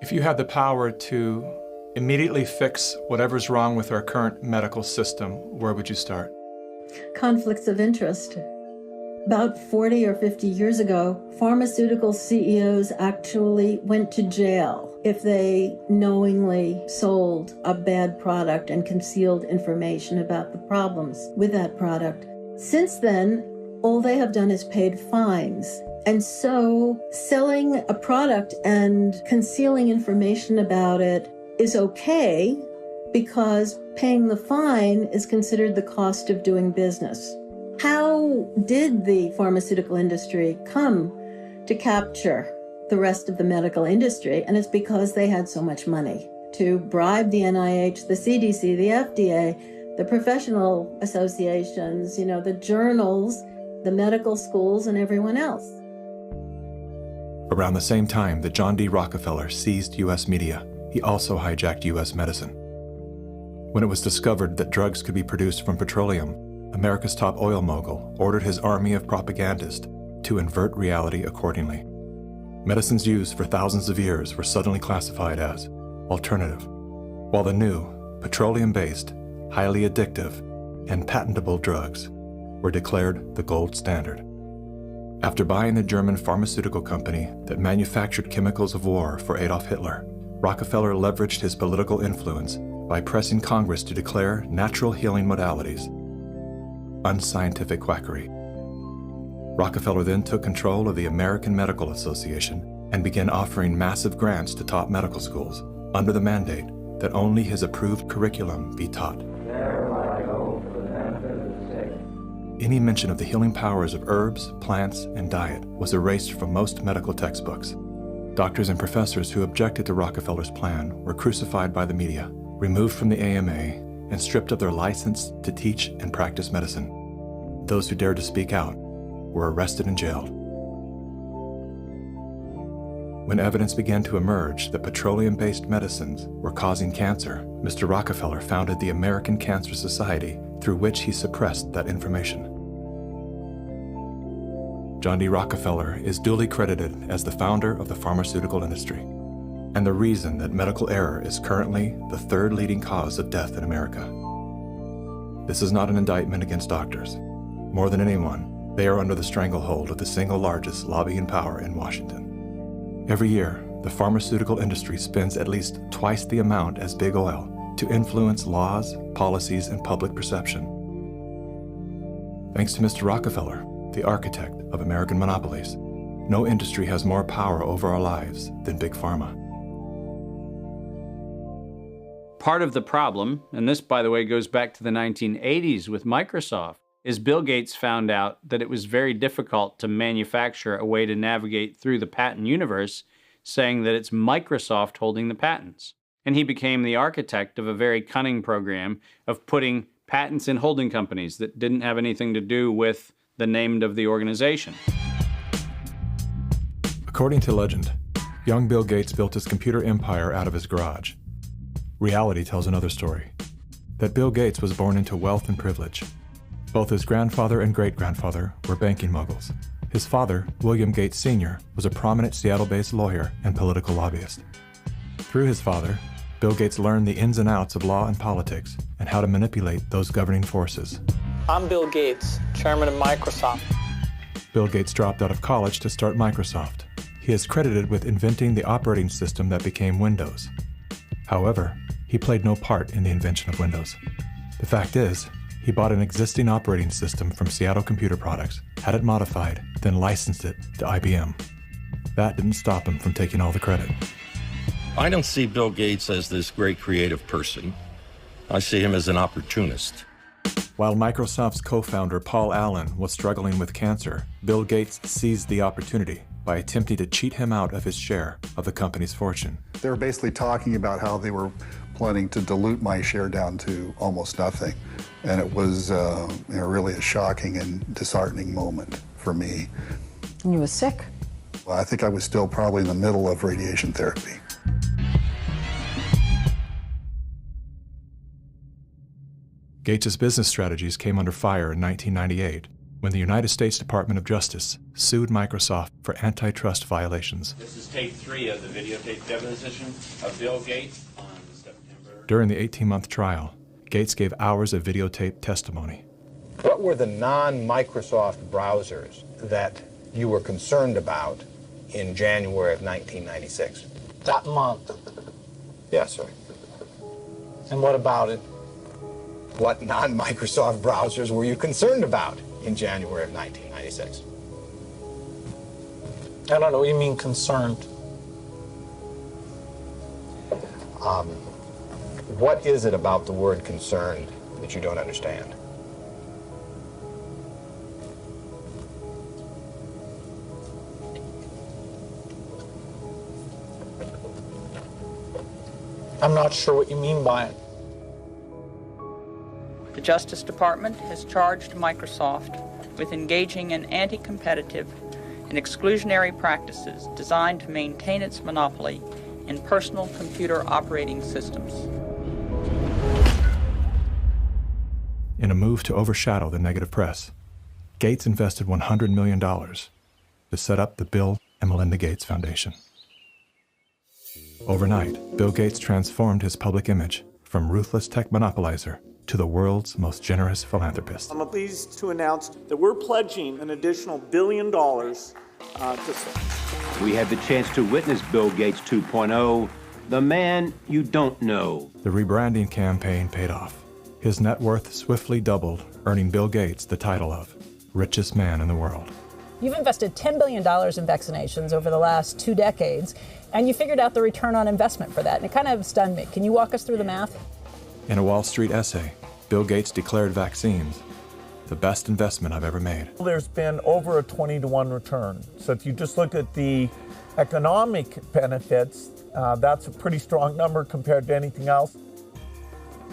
If you had the power to immediately fix whatever's wrong with our current medical system, where would you start? Conflicts of interest. About 40 or 50 years ago, pharmaceutical CEOs actually went to jail if they knowingly sold a bad product and concealed information about the problems with that product. Since then, all they have done is paid fines. And so selling a product and concealing information about it is okay because paying the fine is considered the cost of doing business. How did the pharmaceutical industry come to capture the rest of the medical industry? And it's because they had so much money to bribe the NIH, the CDC, the FDA, the professional associations, the journals, the medical schools, and everyone else. Around the same time that John D. Rockefeller seized U.S. media, he also hijacked U.S. medicine. When it was discovered that drugs could be produced from petroleum, America's top oil mogul ordered his army of propagandists to invert reality accordingly. Medicines used for thousands of years were suddenly classified as alternative, while the new, petroleum-based, highly addictive, and patentable drugs were declared the gold standard. After buying the German pharmaceutical company that manufactured chemicals of war for Adolf Hitler, Rockefeller leveraged his political influence by pressing Congress to declare natural healing modalities unscientific quackery. Rockefeller then took control of the American Medical Association and began offering massive grants to top medical schools under the mandate that only his approved curriculum be taught. Any mention of the healing powers of herbs, plants, and diet was erased from most medical textbooks. Doctors and professors who objected to Rockefeller's plan were crucified by the media, removed from the AMA, and stripped of their license to teach and practice medicine. Those who dared to speak out were arrested and jailed. When evidence began to emerge that petroleum-based medicines were causing cancer, Mr. Rockefeller founded the American Cancer Society, through which he suppressed that information. John D. Rockefeller is duly credited as the founder of the pharmaceutical industry, and the reason that medical error is currently the third leading cause of death in America. This is not an indictment against doctors. More than anyone, they are under the stranglehold of the single largest lobbying power in Washington. Every year, the pharmaceutical industry spends at least twice the amount as big oil to influence laws, policies, and public perception. Thanks to Mr. Rockefeller, the architect of American monopolies, no industry has more power over our lives than Big Pharma. Part of the problem, and this, by the way, goes back to the 1980s with Microsoft, is Bill Gates found out that it was very difficult to manufacture a way to navigate through the patent universe, saying that it's Microsoft holding the patents. And he became the architect of a very cunning program of putting patents in holding companies that didn't have anything to do with the name of the organization. According to legend, young Bill Gates built his computer empire out of his garage. Reality tells another story, that Bill Gates was born into wealth and privilege. Both his grandfather and great-grandfather were banking moguls. His father, William Gates Sr., was a prominent Seattle-based lawyer and political lobbyist. Through his father, Bill Gates learned the ins and outs of law and politics and how to manipulate those governing forces. I'm Bill Gates, chairman of Microsoft. Bill Gates dropped out of college to start Microsoft. He is credited with inventing the operating system that became Windows. However, he played no part in the invention of Windows. The fact is, he bought an existing operating system from Seattle Computer Products, had it modified, then licensed it to IBM. That didn't stop him from taking all the credit. I don't see Bill Gates as this great creative person. I see him as an opportunist. While Microsoft's co-founder Paul Allen was struggling with cancer, Bill Gates seized the opportunity by attempting to cheat him out of his share of the company's fortune. They were basically talking about how they were planning to dilute my share down to almost nothing. And it was really a shocking and disheartening moment for me. And you were sick? Well, I think I was still probably in the middle of radiation therapy. Gates' business strategies came under fire in 1998 when the United States Department of Justice sued Microsoft for antitrust violations. This is tape 3 of the videotape deposition of Bill Gates on September. During the 18-month trial, Gates gave hours of videotape testimony. What were the non-Microsoft browsers that you were concerned about in January of 1996? That month. Yes, sir. And what about it? What non-Microsoft browsers were you concerned about in January of 1996? I don't know what you mean concerned. What is it about the word concerned that you don't understand? I'm not sure what you mean by it. The Justice Department has charged Microsoft with engaging in anti-competitive and exclusionary practices designed to maintain its monopoly in personal computer operating systems. In a move to overshadow the negative press, Gates invested $100 million to set up the Bill and Melinda Gates Foundation. Overnight, Bill Gates transformed his public image from ruthless tech monopolizer to the world's most generous philanthropist. I'm pleased to announce that we're pledging an additional $1 billion to STIN. We had the chance to witness Bill Gates 2.0, the man you don't know. The rebranding campaign paid off. His net worth swiftly doubled, earning Bill Gates the title of richest man in the world. You've invested $10 billion in vaccinations over the last 2 decades, and you figured out the return on investment for that, and it kind of stunned me. Can you walk us through the math? In a Wall Street essay, Bill Gates declared vaccines the best investment I've ever made. There's been over a 20-to-1 return. So if you just look at the economic benefits, that's a pretty strong number compared to anything else.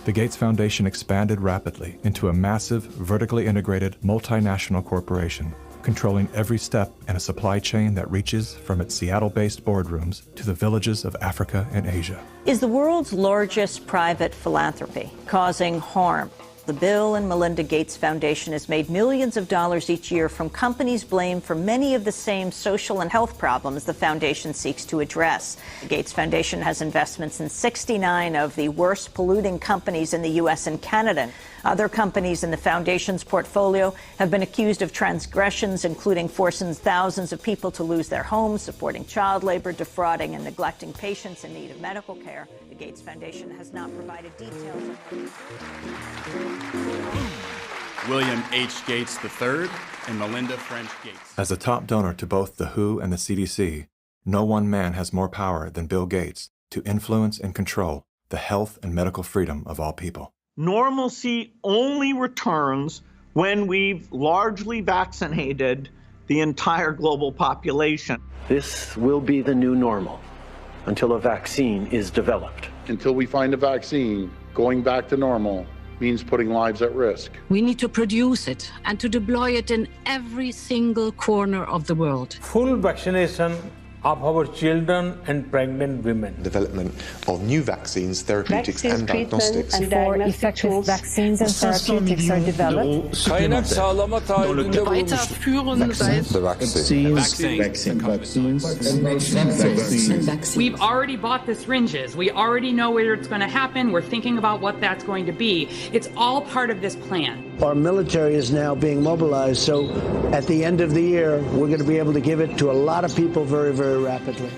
The Gates Foundation expanded rapidly into a massive, vertically integrated, multinational corporation, controlling every step in a supply chain that reaches from its Seattle-based boardrooms to the villages of Africa and Asia. Is the world's largest private philanthropy causing harm? The Bill and Melinda Gates Foundation has made millions of dollars each year from companies blamed for many of the same social and health problems the foundation seeks to address. The Gates Foundation has investments in 69 of the worst polluting companies in the U.S. and Canada. Other companies in the foundation's portfolio have been accused of transgressions, including forcing thousands of people to lose their homes, supporting child labor, defrauding and neglecting patients in need of medical care. The Gates Foundation has not provided details. William H. Gates III and Melinda French Gates. As a top donor to both the WHO and the CDC, no one man has more power than Bill Gates to influence and control the health and medical freedom of all people. Normalcy only returns when we've largely vaccinated the entire global population. This will be the new normal until a vaccine is developed. Until we find a vaccine, going back to normal means putting lives at risk. We need to produce it and to deploy it in every single corner of the world. Full vaccination of our children and pregnant women. Development of new vaccines, therapeutics and diagnostics. Before effective vaccines and therapeutics are developed. We've already bought the syringes. We already know where it's going to happen. We're thinking about what that's going to be. It's all part of this plan. Our military is now being mobilized, so at the end of the year, we're going to be able to give it to a lot of people very, very rapidly.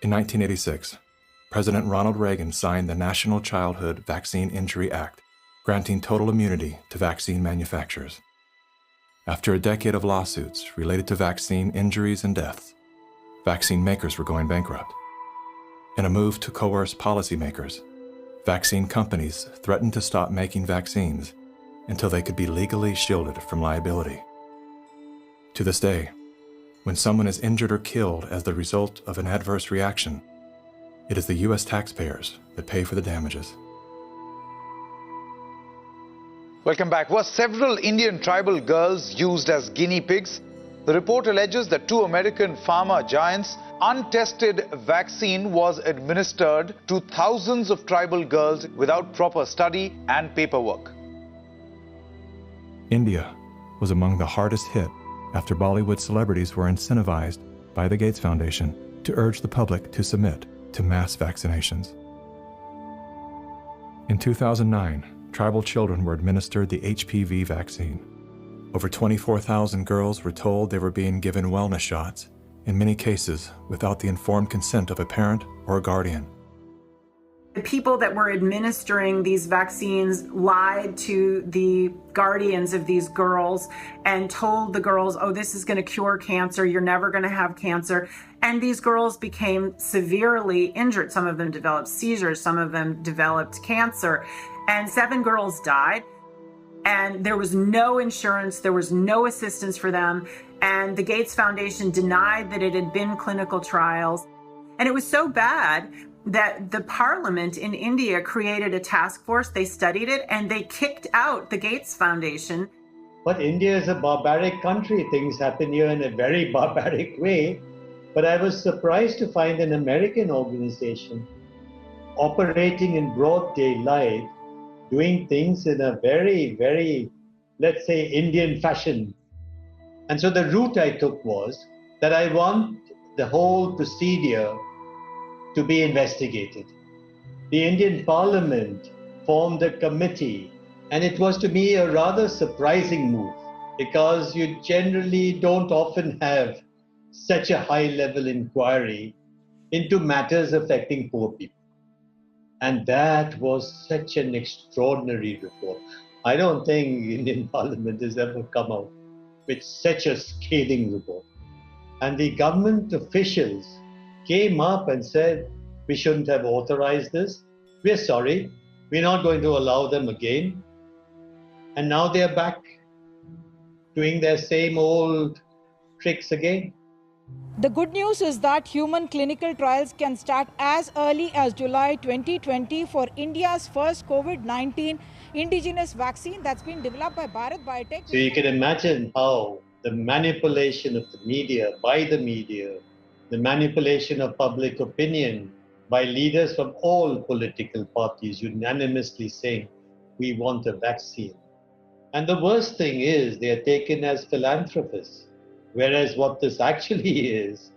In 1986, President Ronald Reagan signed the National Childhood Vaccine Injury Act, granting total immunity to vaccine manufacturers. After a decade of lawsuits related to vaccine injuries and deaths, vaccine makers were going bankrupt. In a move to coerce policymakers, vaccine companies threatened to stop making vaccines until they could be legally shielded from liability. To this day, when someone is injured or killed as the result of an adverse reaction, it is the U.S. taxpayers that pay for the damages. Welcome back. Were several Indian tribal girls used as guinea pigs? The report alleges that 2 American pharma giants' untested vaccine was administered to thousands of tribal girls without proper study and paperwork. India was among the hardest hit after Bollywood celebrities were incentivized by the Gates Foundation to urge the public to submit to mass vaccinations. In 2009, tribal children were administered the HPV vaccine. Over 24,000 girls were told they were being given wellness shots, in many cases without the informed consent of a parent or a guardian. The people that were administering these vaccines lied to the guardians of these girls and told the girls, oh, this is going to cure cancer, you're never going to have cancer. And these girls became severely injured. Some of them developed seizures, some of them developed cancer, and 7 girls died. And there was no insurance, there was no assistance for them. And the Gates Foundation denied that it had been clinical trials. And it was so bad that the parliament in India created a task force, they studied it, and they kicked out the Gates Foundation. But India is a barbaric country. Things happen here in a very barbaric way. But I was surprised to find an American organization operating in broad daylight, doing things in a very, very, let's say, Indian fashion. And so the route I took was that I want the whole procedure to be investigated. The Indian Parliament formed a committee, and it was to me a rather surprising move because you generally don't often have such a high-level inquiry into matters affecting poor people. And that was such an extraordinary report. I don't think Indian Parliament has ever come out with such a scathing report. And the government officials came up and said, we shouldn't have authorized this. We're sorry. We're not going to allow them again. And now they're back doing their same old tricks again. The good news is that human clinical trials can start as early as July 2020 for India's first COVID-19 indigenous vaccine that's been developed by Bharat Biotech. So you can imagine how the manipulation of the media, by the media, the manipulation of public opinion by leaders from all political parties unanimously saying, we want a vaccine. And the worst thing is they are taken as philanthropists, whereas what this actually is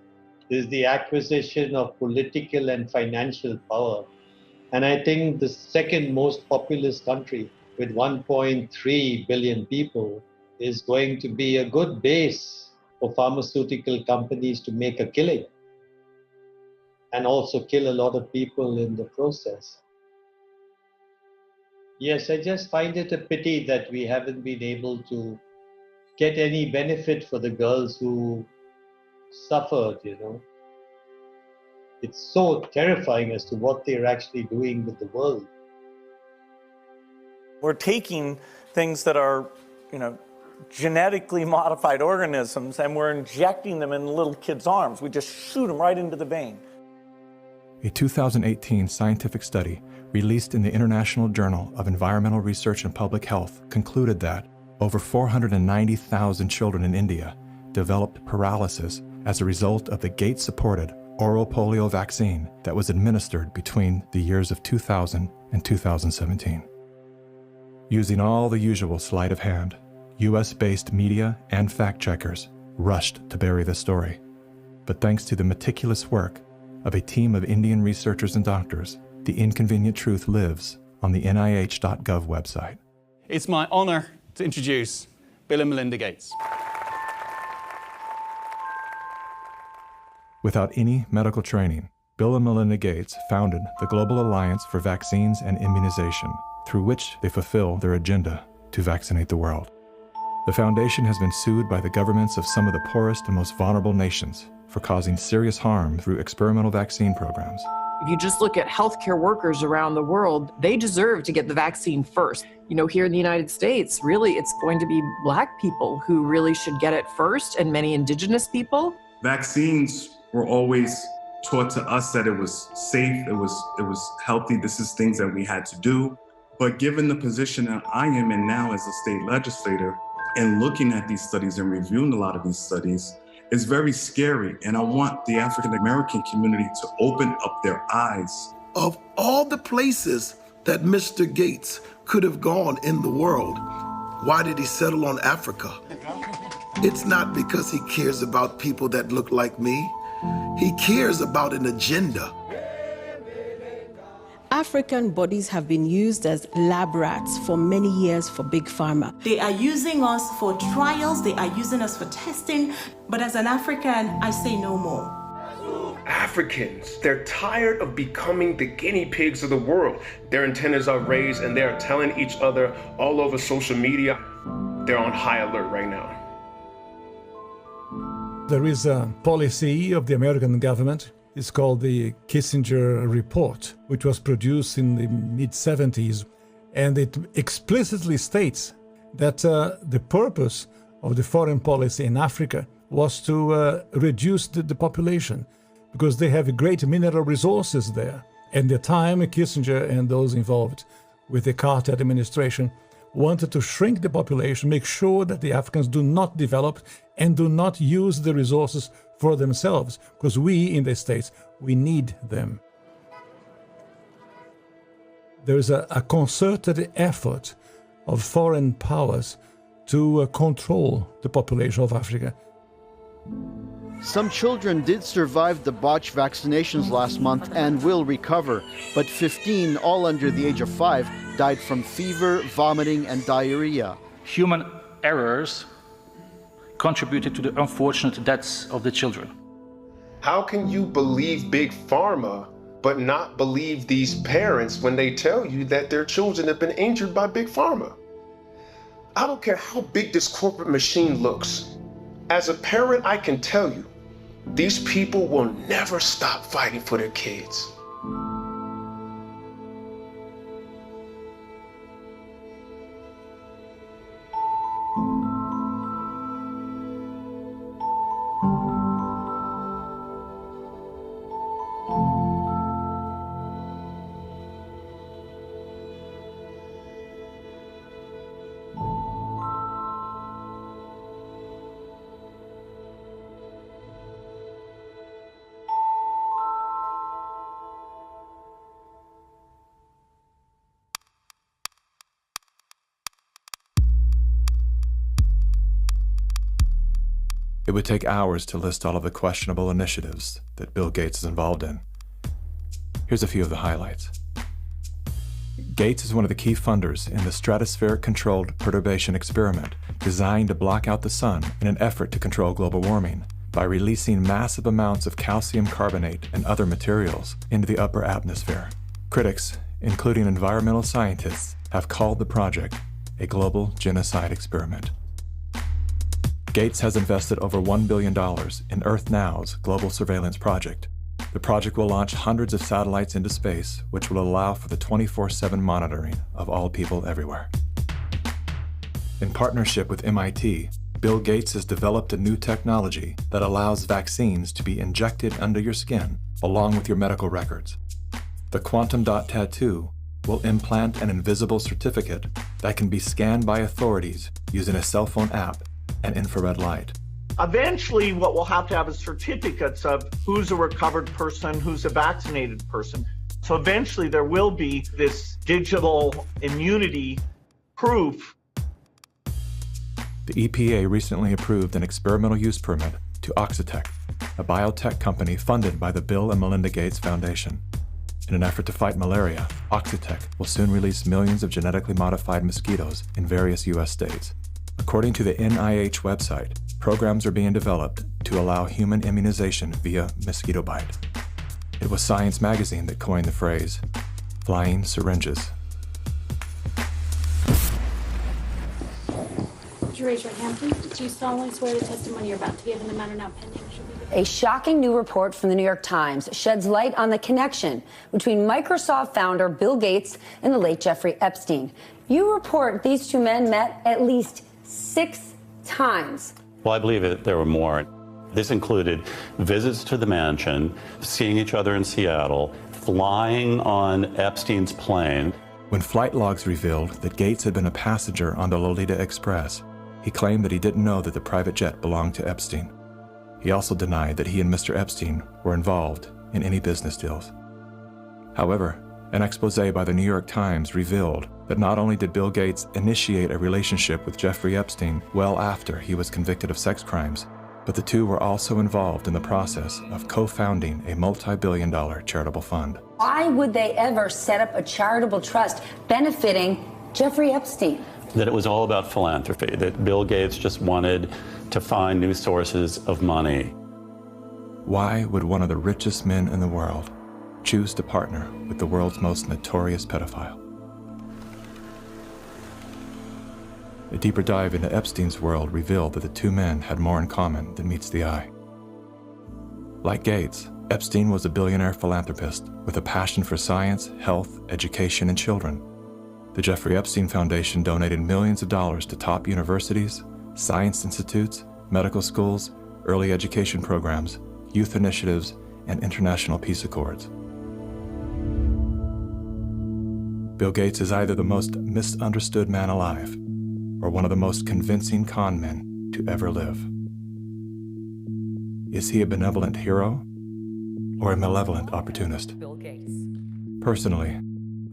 the acquisition of political and financial power. And I think the second most populous country with 1.3 billion people is going to be a good base for pharmaceutical companies to make a killing and also kill a lot of people in the process. Yes, I just find it a pity that we haven't been able to get any benefit for the girls who suffered, you know. It's so terrifying as to what they're actually doing with the world. We're taking things that are, genetically modified organisms, and we're injecting them in little kids' arms. We just shoot them right into the vein. A 2018 scientific study released in the International Journal of Environmental Research and Public Health concluded that over 490,000 children in India developed paralysis as a result of the Gates-supported oral polio vaccine that was administered between the years of 2000 and 2017. Using all the usual sleight of hand, US-based media and fact-checkers rushed to bury the story. But thanks to the meticulous work of a team of Indian researchers and doctors, the inconvenient truth lives on the NIH.gov website. It's my honor to introduce Bill and Melinda Gates. Without any medical training, Bill and Melinda Gates founded the Global Alliance for Vaccines and Immunization, through which they fulfill their agenda to vaccinate the world. The foundation has been sued by the governments of some of the poorest and most vulnerable nations for causing serious harm through experimental vaccine programs. If you just look at healthcare workers around the world, they deserve to get the vaccine first. Here in the United States, really, it's going to be Black people who really should get it first, and many Indigenous people. Vaccines were always taught to us that it was safe, it was healthy, this is things that we had to do. But given the position that I am in now as a state legislator, and looking at these studies and reviewing a lot of these studies, is very scary. And I want the African American community to open up their eyes. Of all the places that Mr. Gates could have gone in the world, why did he settle on Africa? It's not because he cares about people that look like me. He cares about an agenda. African bodies have been used as lab rats for many years for Big Pharma. They are using us for trials, they are using us for testing, but as an African, I say no more. Africans, they're tired of becoming the guinea pigs of the world. Their antennas are raised and they are telling each other all over social media. They're on high alert right now. There is a policy of the American government. It's called the Kissinger Report, which was produced in the mid-70s. And it explicitly states that the purpose of the foreign policy in Africa was to reduce the population because they have great mineral resources there. At the time, Kissinger and those involved with the Carter administration wanted to shrink the population, make sure that the Africans do not develop and do not use the resources for themselves, because we in the States, we need them. There is a concerted effort of foreign powers to control the population of Africa. Some children did survive the botched vaccinations last month and will recover, but 15, all under the age of 5, died from fever, vomiting, and diarrhea. Human errors contributed to the unfortunate deaths of the children. How can you believe Big Pharma but not believe these parents when they tell you that their children have been injured by Big Pharma? I don't care how big this corporate machine looks. As a parent, I can tell you, these people will never stop fighting for their kids. It would take hours to list all of the questionable initiatives that Bill Gates is involved in. Here's a few of the highlights. Gates is one of the key funders in the stratospheric-controlled perturbation experiment designed to block out the sun in an effort to control global warming by releasing massive amounts of calcium carbonate and other materials into the upper atmosphere. Critics, including environmental scientists, have called the project a global genocide experiment. Gates has invested over $1 billion in Earth Now's global surveillance project. The project will launch hundreds of satellites into space, which will allow for the 24/7 monitoring of all people everywhere. In partnership with MIT, Bill Gates has developed a new technology that allows vaccines to be injected under your skin along with your medical records. The quantum dot tattoo will implant an invisible certificate that can be scanned by authorities using a cell phone app and infrared light. Eventually, what we'll have to have is certificates of who's a recovered person, who's a vaccinated person. So eventually there will be this digital immunity proof. The EPA recently approved an experimental use permit to Oxitec, a biotech company funded by the Bill and Melinda Gates Foundation. In an effort to fight malaria, Oxitec will soon release millions of genetically modified mosquitoes in various U.S. states. According to the NIH website, programs are being developed to allow human immunization via mosquito bite. It was Science magazine that coined the phrase, flying syringes. Would you raise your hand, please? Do you solemnly swear the testimony you're about to give in the matter now pending? A shocking new report from the New York Times sheds light on the connection between Microsoft founder Bill Gates and the late Jeffrey Epstein. You report these two men met at least 6 times. Well, I believe there were more. This included visits to the mansion, seeing each other in Seattle, flying on Epstein's plane. When flight logs revealed that Gates had been a passenger on the Lolita Express, he claimed that he didn't know that the private jet belonged to Epstein. He also denied that he and Mr. Epstein were involved in any business deals. However, an expose by the New York Times revealed that not only did Bill Gates initiate a relationship with Jeffrey Epstein well after he was convicted of sex crimes, but the two were also involved in the process of co-founding a multi-billion-dollar charitable fund. Why would they ever set up a charitable trust benefiting Jeffrey Epstein? That it was all about philanthropy, that Bill Gates just wanted to find new sources of money. Why would one of the richest men in the world choose to partner with the world's most notorious pedophile? A deeper dive into Epstein's world revealed that the two men had more in common than meets the eye. Like Gates, Epstein was a billionaire philanthropist with a passion for science, health, education, and children. The Jeffrey Epstein Foundation donated millions of dollars to top universities, science institutes, medical schools, early education programs, youth initiatives, and international peace accords. Bill Gates is either the most misunderstood man alive or one of the most convincing con men to ever live. Is he a benevolent hero or a malevolent opportunist? Bill Gates. Personally,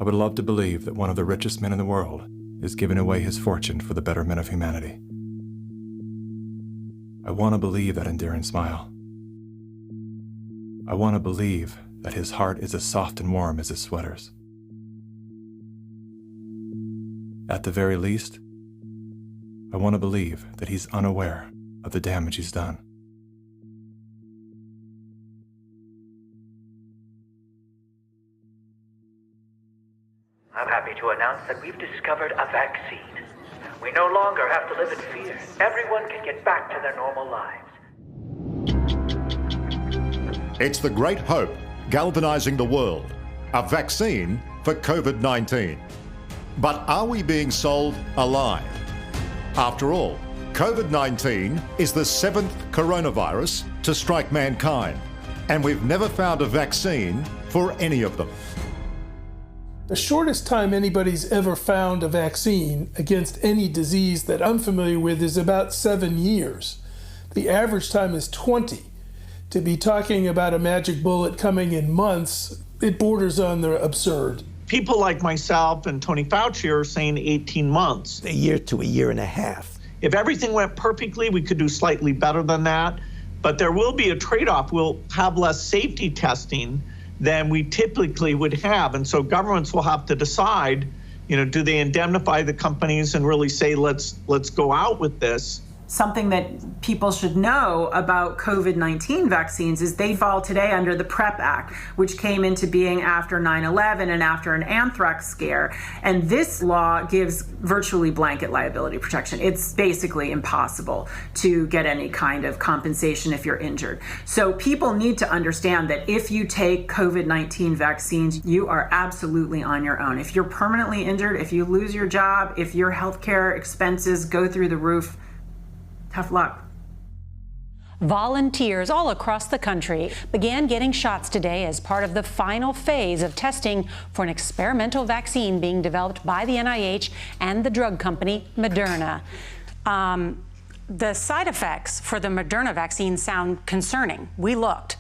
I would love to believe that one of the richest men in the world is giving away his fortune for the betterment of humanity. I want to believe that endearing smile. I want to believe that his heart is as soft and warm as his sweaters. At the very least, I want to believe that he's unaware of the damage he's done. I'm happy to announce that we've discovered a vaccine. We no longer have to live in fear. Everyone can get back to their normal lives. It's the great hope galvanizing the world. A vaccine for COVID-19. But are we being sold a lie? After all, COVID-19 is the 7th coronavirus to strike mankind, and we've never found a vaccine for any of them. The shortest time anybody's ever found a vaccine against any disease that I'm familiar with is about 7 years. The average time is 20. To be talking about a magic bullet coming in months, it borders on the absurd. People like myself and Tony Fauci are saying 18 months. A year to a year and a half. If everything went perfectly, we could do slightly better than that. But there will be a trade-off. We'll have less safety testing than we typically would have. And so governments will have to decide, do they indemnify the companies and really say, let's go out with this? Something that people should know about COVID-19 vaccines is they fall today under the PrEP Act, which came into being after 9/11 and after an anthrax scare. And this law gives virtually blanket liability protection. It's basically impossible to get any kind of compensation if you're injured. So people need to understand that if you take COVID-19 vaccines, you are absolutely on your own. If you're permanently injured, if you lose your job, if your healthcare expenses go through the roof, tough luck. Volunteers all across the country began getting shots today as part of the final phase of testing for an experimental vaccine being developed by the NIH and the drug company Moderna. The side effects for the Moderna vaccine sound concerning. We looked.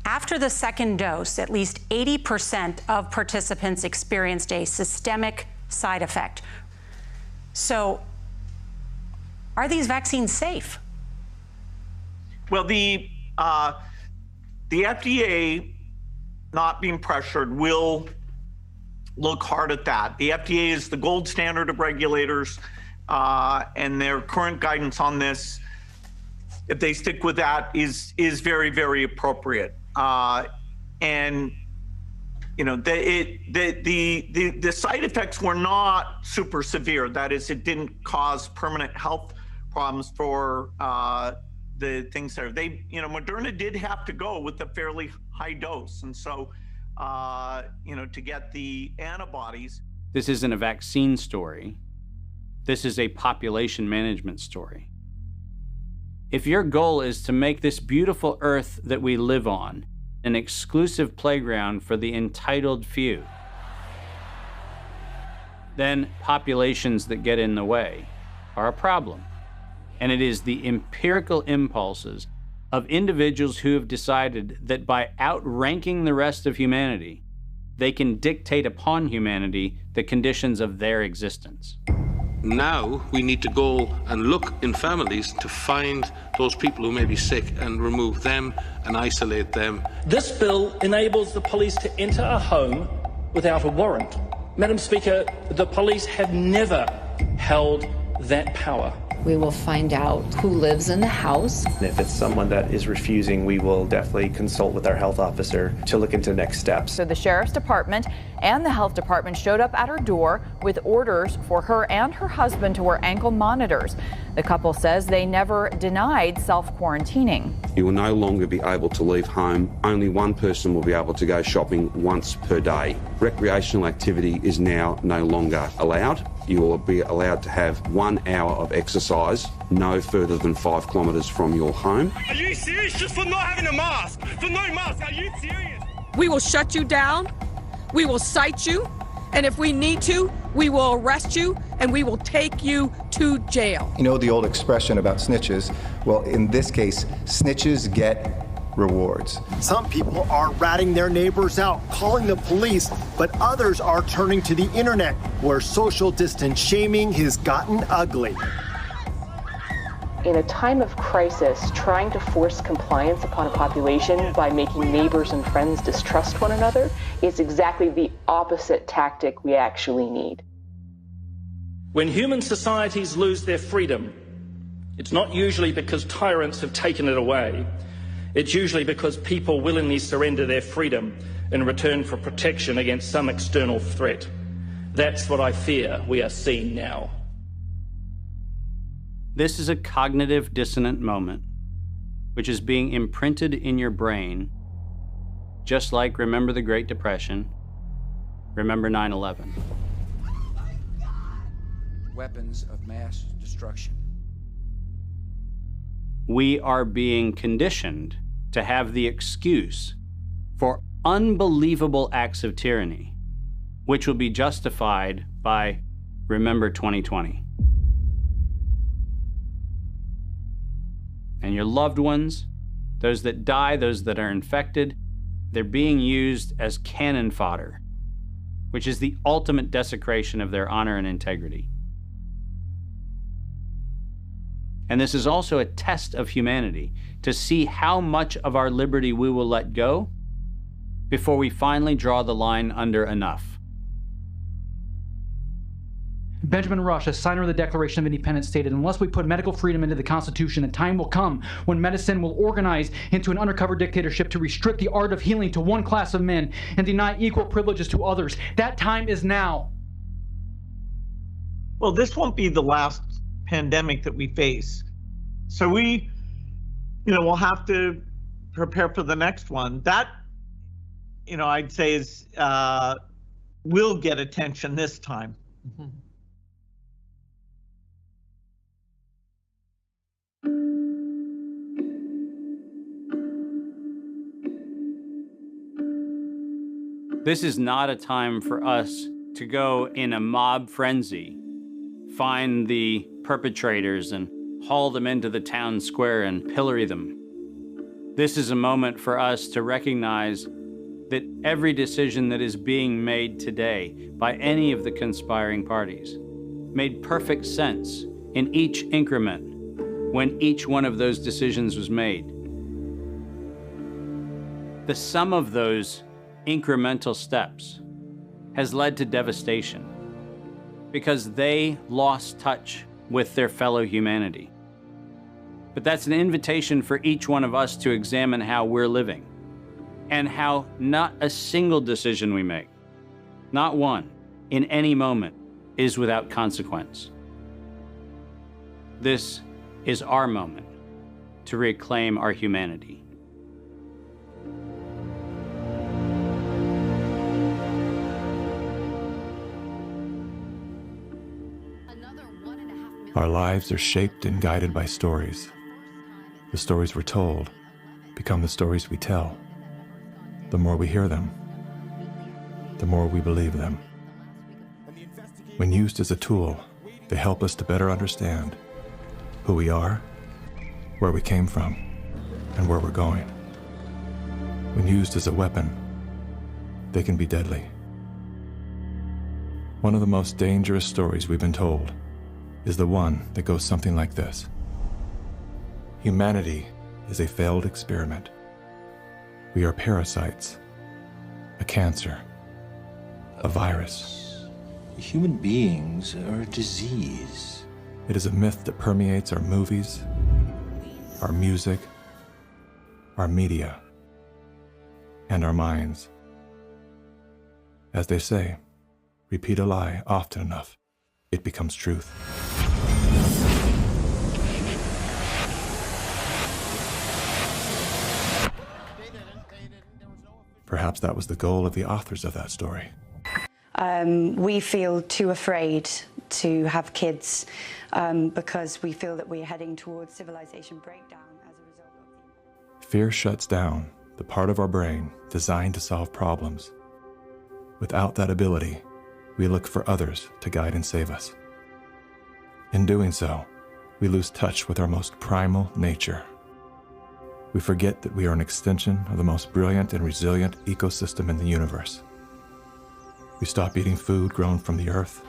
After the second dose, at least 80% of participants experienced a systemic side effect. So, are these vaccines safe? Well, the FDA, not being pressured, will look hard at that. The FDA is the gold standard of regulators, and their current guidance on this, if they stick with that, is very, very appropriate. And the side effects were not super severe. That is, it didn't cause permanent health problems for the things there. Moderna did have to go with a fairly high dose, and so to get the antibodies. This isn't a vaccine story. This is a population management story. If your goal is to make this beautiful earth that we live on an exclusive playground for the entitled few, then populations that get in the way are a problem. And it is the empirical impulses of individuals who have decided that by outranking the rest of humanity, they can dictate upon humanity the conditions of their existence. Now we need to go and look in families to find those people who may be sick and remove them and isolate them. This bill enables the police to enter a home without a warrant. Madam Speaker, the police have never held that power. We will find out who lives in the house. If it's someone that is refusing, we will definitely consult with our health officer to look into next steps. So the Sheriff's Department and the Health Department showed up at her door with orders for her and her husband to wear ankle monitors. The couple says they never denied self-quarantining. You will no longer be able to leave home. Only one person will be able to go shopping once per day. Recreational activity is now no longer allowed. You will be allowed to have 1 hour of exercise no further than 5 kilometres from your home. Are you serious? Just for not having a mask? For no mask? Are you serious? We will shut you down. We will cite you. And if we need to, we will arrest you and we will take you to jail. You know the old expression about snitches? Well, in this case, snitches get rewards. Some people are ratting their neighbors out, calling the police, but others are turning to the internet, where social distance shaming has gotten ugly. In a time of crisis, trying to force compliance upon a population by making neighbors and friends distrust one another is exactly the opposite tactic we actually need. When human societies lose their freedom, it's not usually because tyrants have taken it away. It's usually because people willingly surrender their freedom in return for protection against some external threat. That's what I fear we are seeing now. This is a cognitive dissonant moment, which is being imprinted in your brain, just like remember the Great Depression, remember 9/11. Weapons of mass destruction. We are being conditioned to have the excuse for unbelievable acts of tyranny, which will be justified by remember 2020. And your loved ones, those that die, those that are infected, they're being used as cannon fodder, which is the ultimate desecration of their honor and integrity. And this is also a test of humanity, to see how much of our liberty we will let go before we finally draw the line under enough. Benjamin Rush, a signer of the Declaration of Independence, stated, unless we put medical freedom into the Constitution, a time will come when medicine will organize into an undercover dictatorship to restrict the art of healing to one class of men and deny equal privileges to others. That time is now. Well, this won't be the last pandemic that we face. So we, we'll have to prepare for the next one. That, I'd say is, will get attention this time. Mm-hmm. This is not a time for us to go in a mob frenzy, find the perpetrators and haul them into the town square and pillory them. This is a moment for us to recognize that every decision that is being made today by any of the conspiring parties made perfect sense in each increment when each one of those decisions was made. The sum of those incremental steps has led to devastation because they lost touch with their fellow humanity. But that's an invitation for each one of us to examine how we're living and how not a single decision we make, not one, in any moment, is without consequence. This is our moment to reclaim our humanity. Our lives are shaped and guided by stories. The stories we're told become the stories we tell. The more we hear them, the more we believe them. When used as a tool, they help us to better understand who we are, where we came from, and where we're going. When used as a weapon, they can be deadly. One of the most dangerous stories we've been told is the one that goes something like this. Humanity is a failed experiment. We are parasites, a cancer, a virus. Human beings are a disease. It is a myth that permeates our movies, our music, our media, and our minds. As they say, repeat a lie often enough, it becomes truth. Perhaps that was the goal of the authors of that story. We feel too afraid to have kids because we feel that we're heading towards civilization breakdown as a result of... Fear shuts down the part of our brain designed to solve problems. Without that ability, we look for others to guide and save us. In doing so, we lose touch with our most primal nature. We forget that we are an extension of the most brilliant and resilient ecosystem in the universe. We stop eating food grown from the earth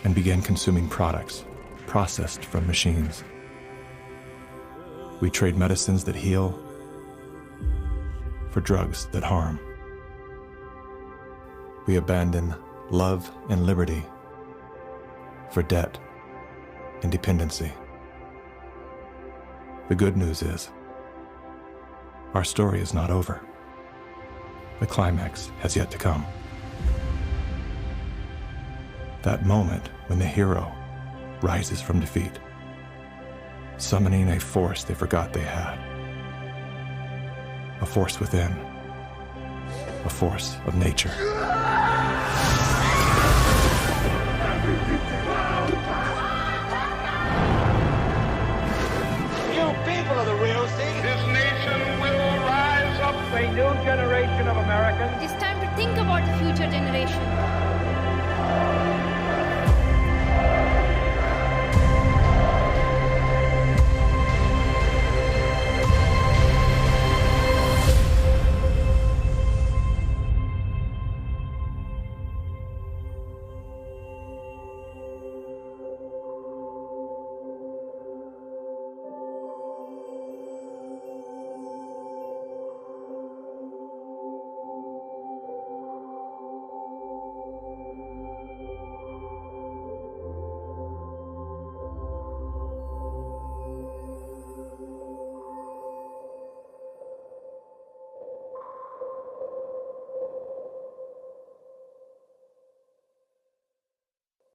and begin consuming products processed from machines. We trade medicines that heal for drugs that harm. We abandon love and liberty for debt and dependency. The good news is, our story is not over. The climax has yet to come. That moment when the hero rises from defeat, summoning a force they forgot they had. A force within, a force of nature.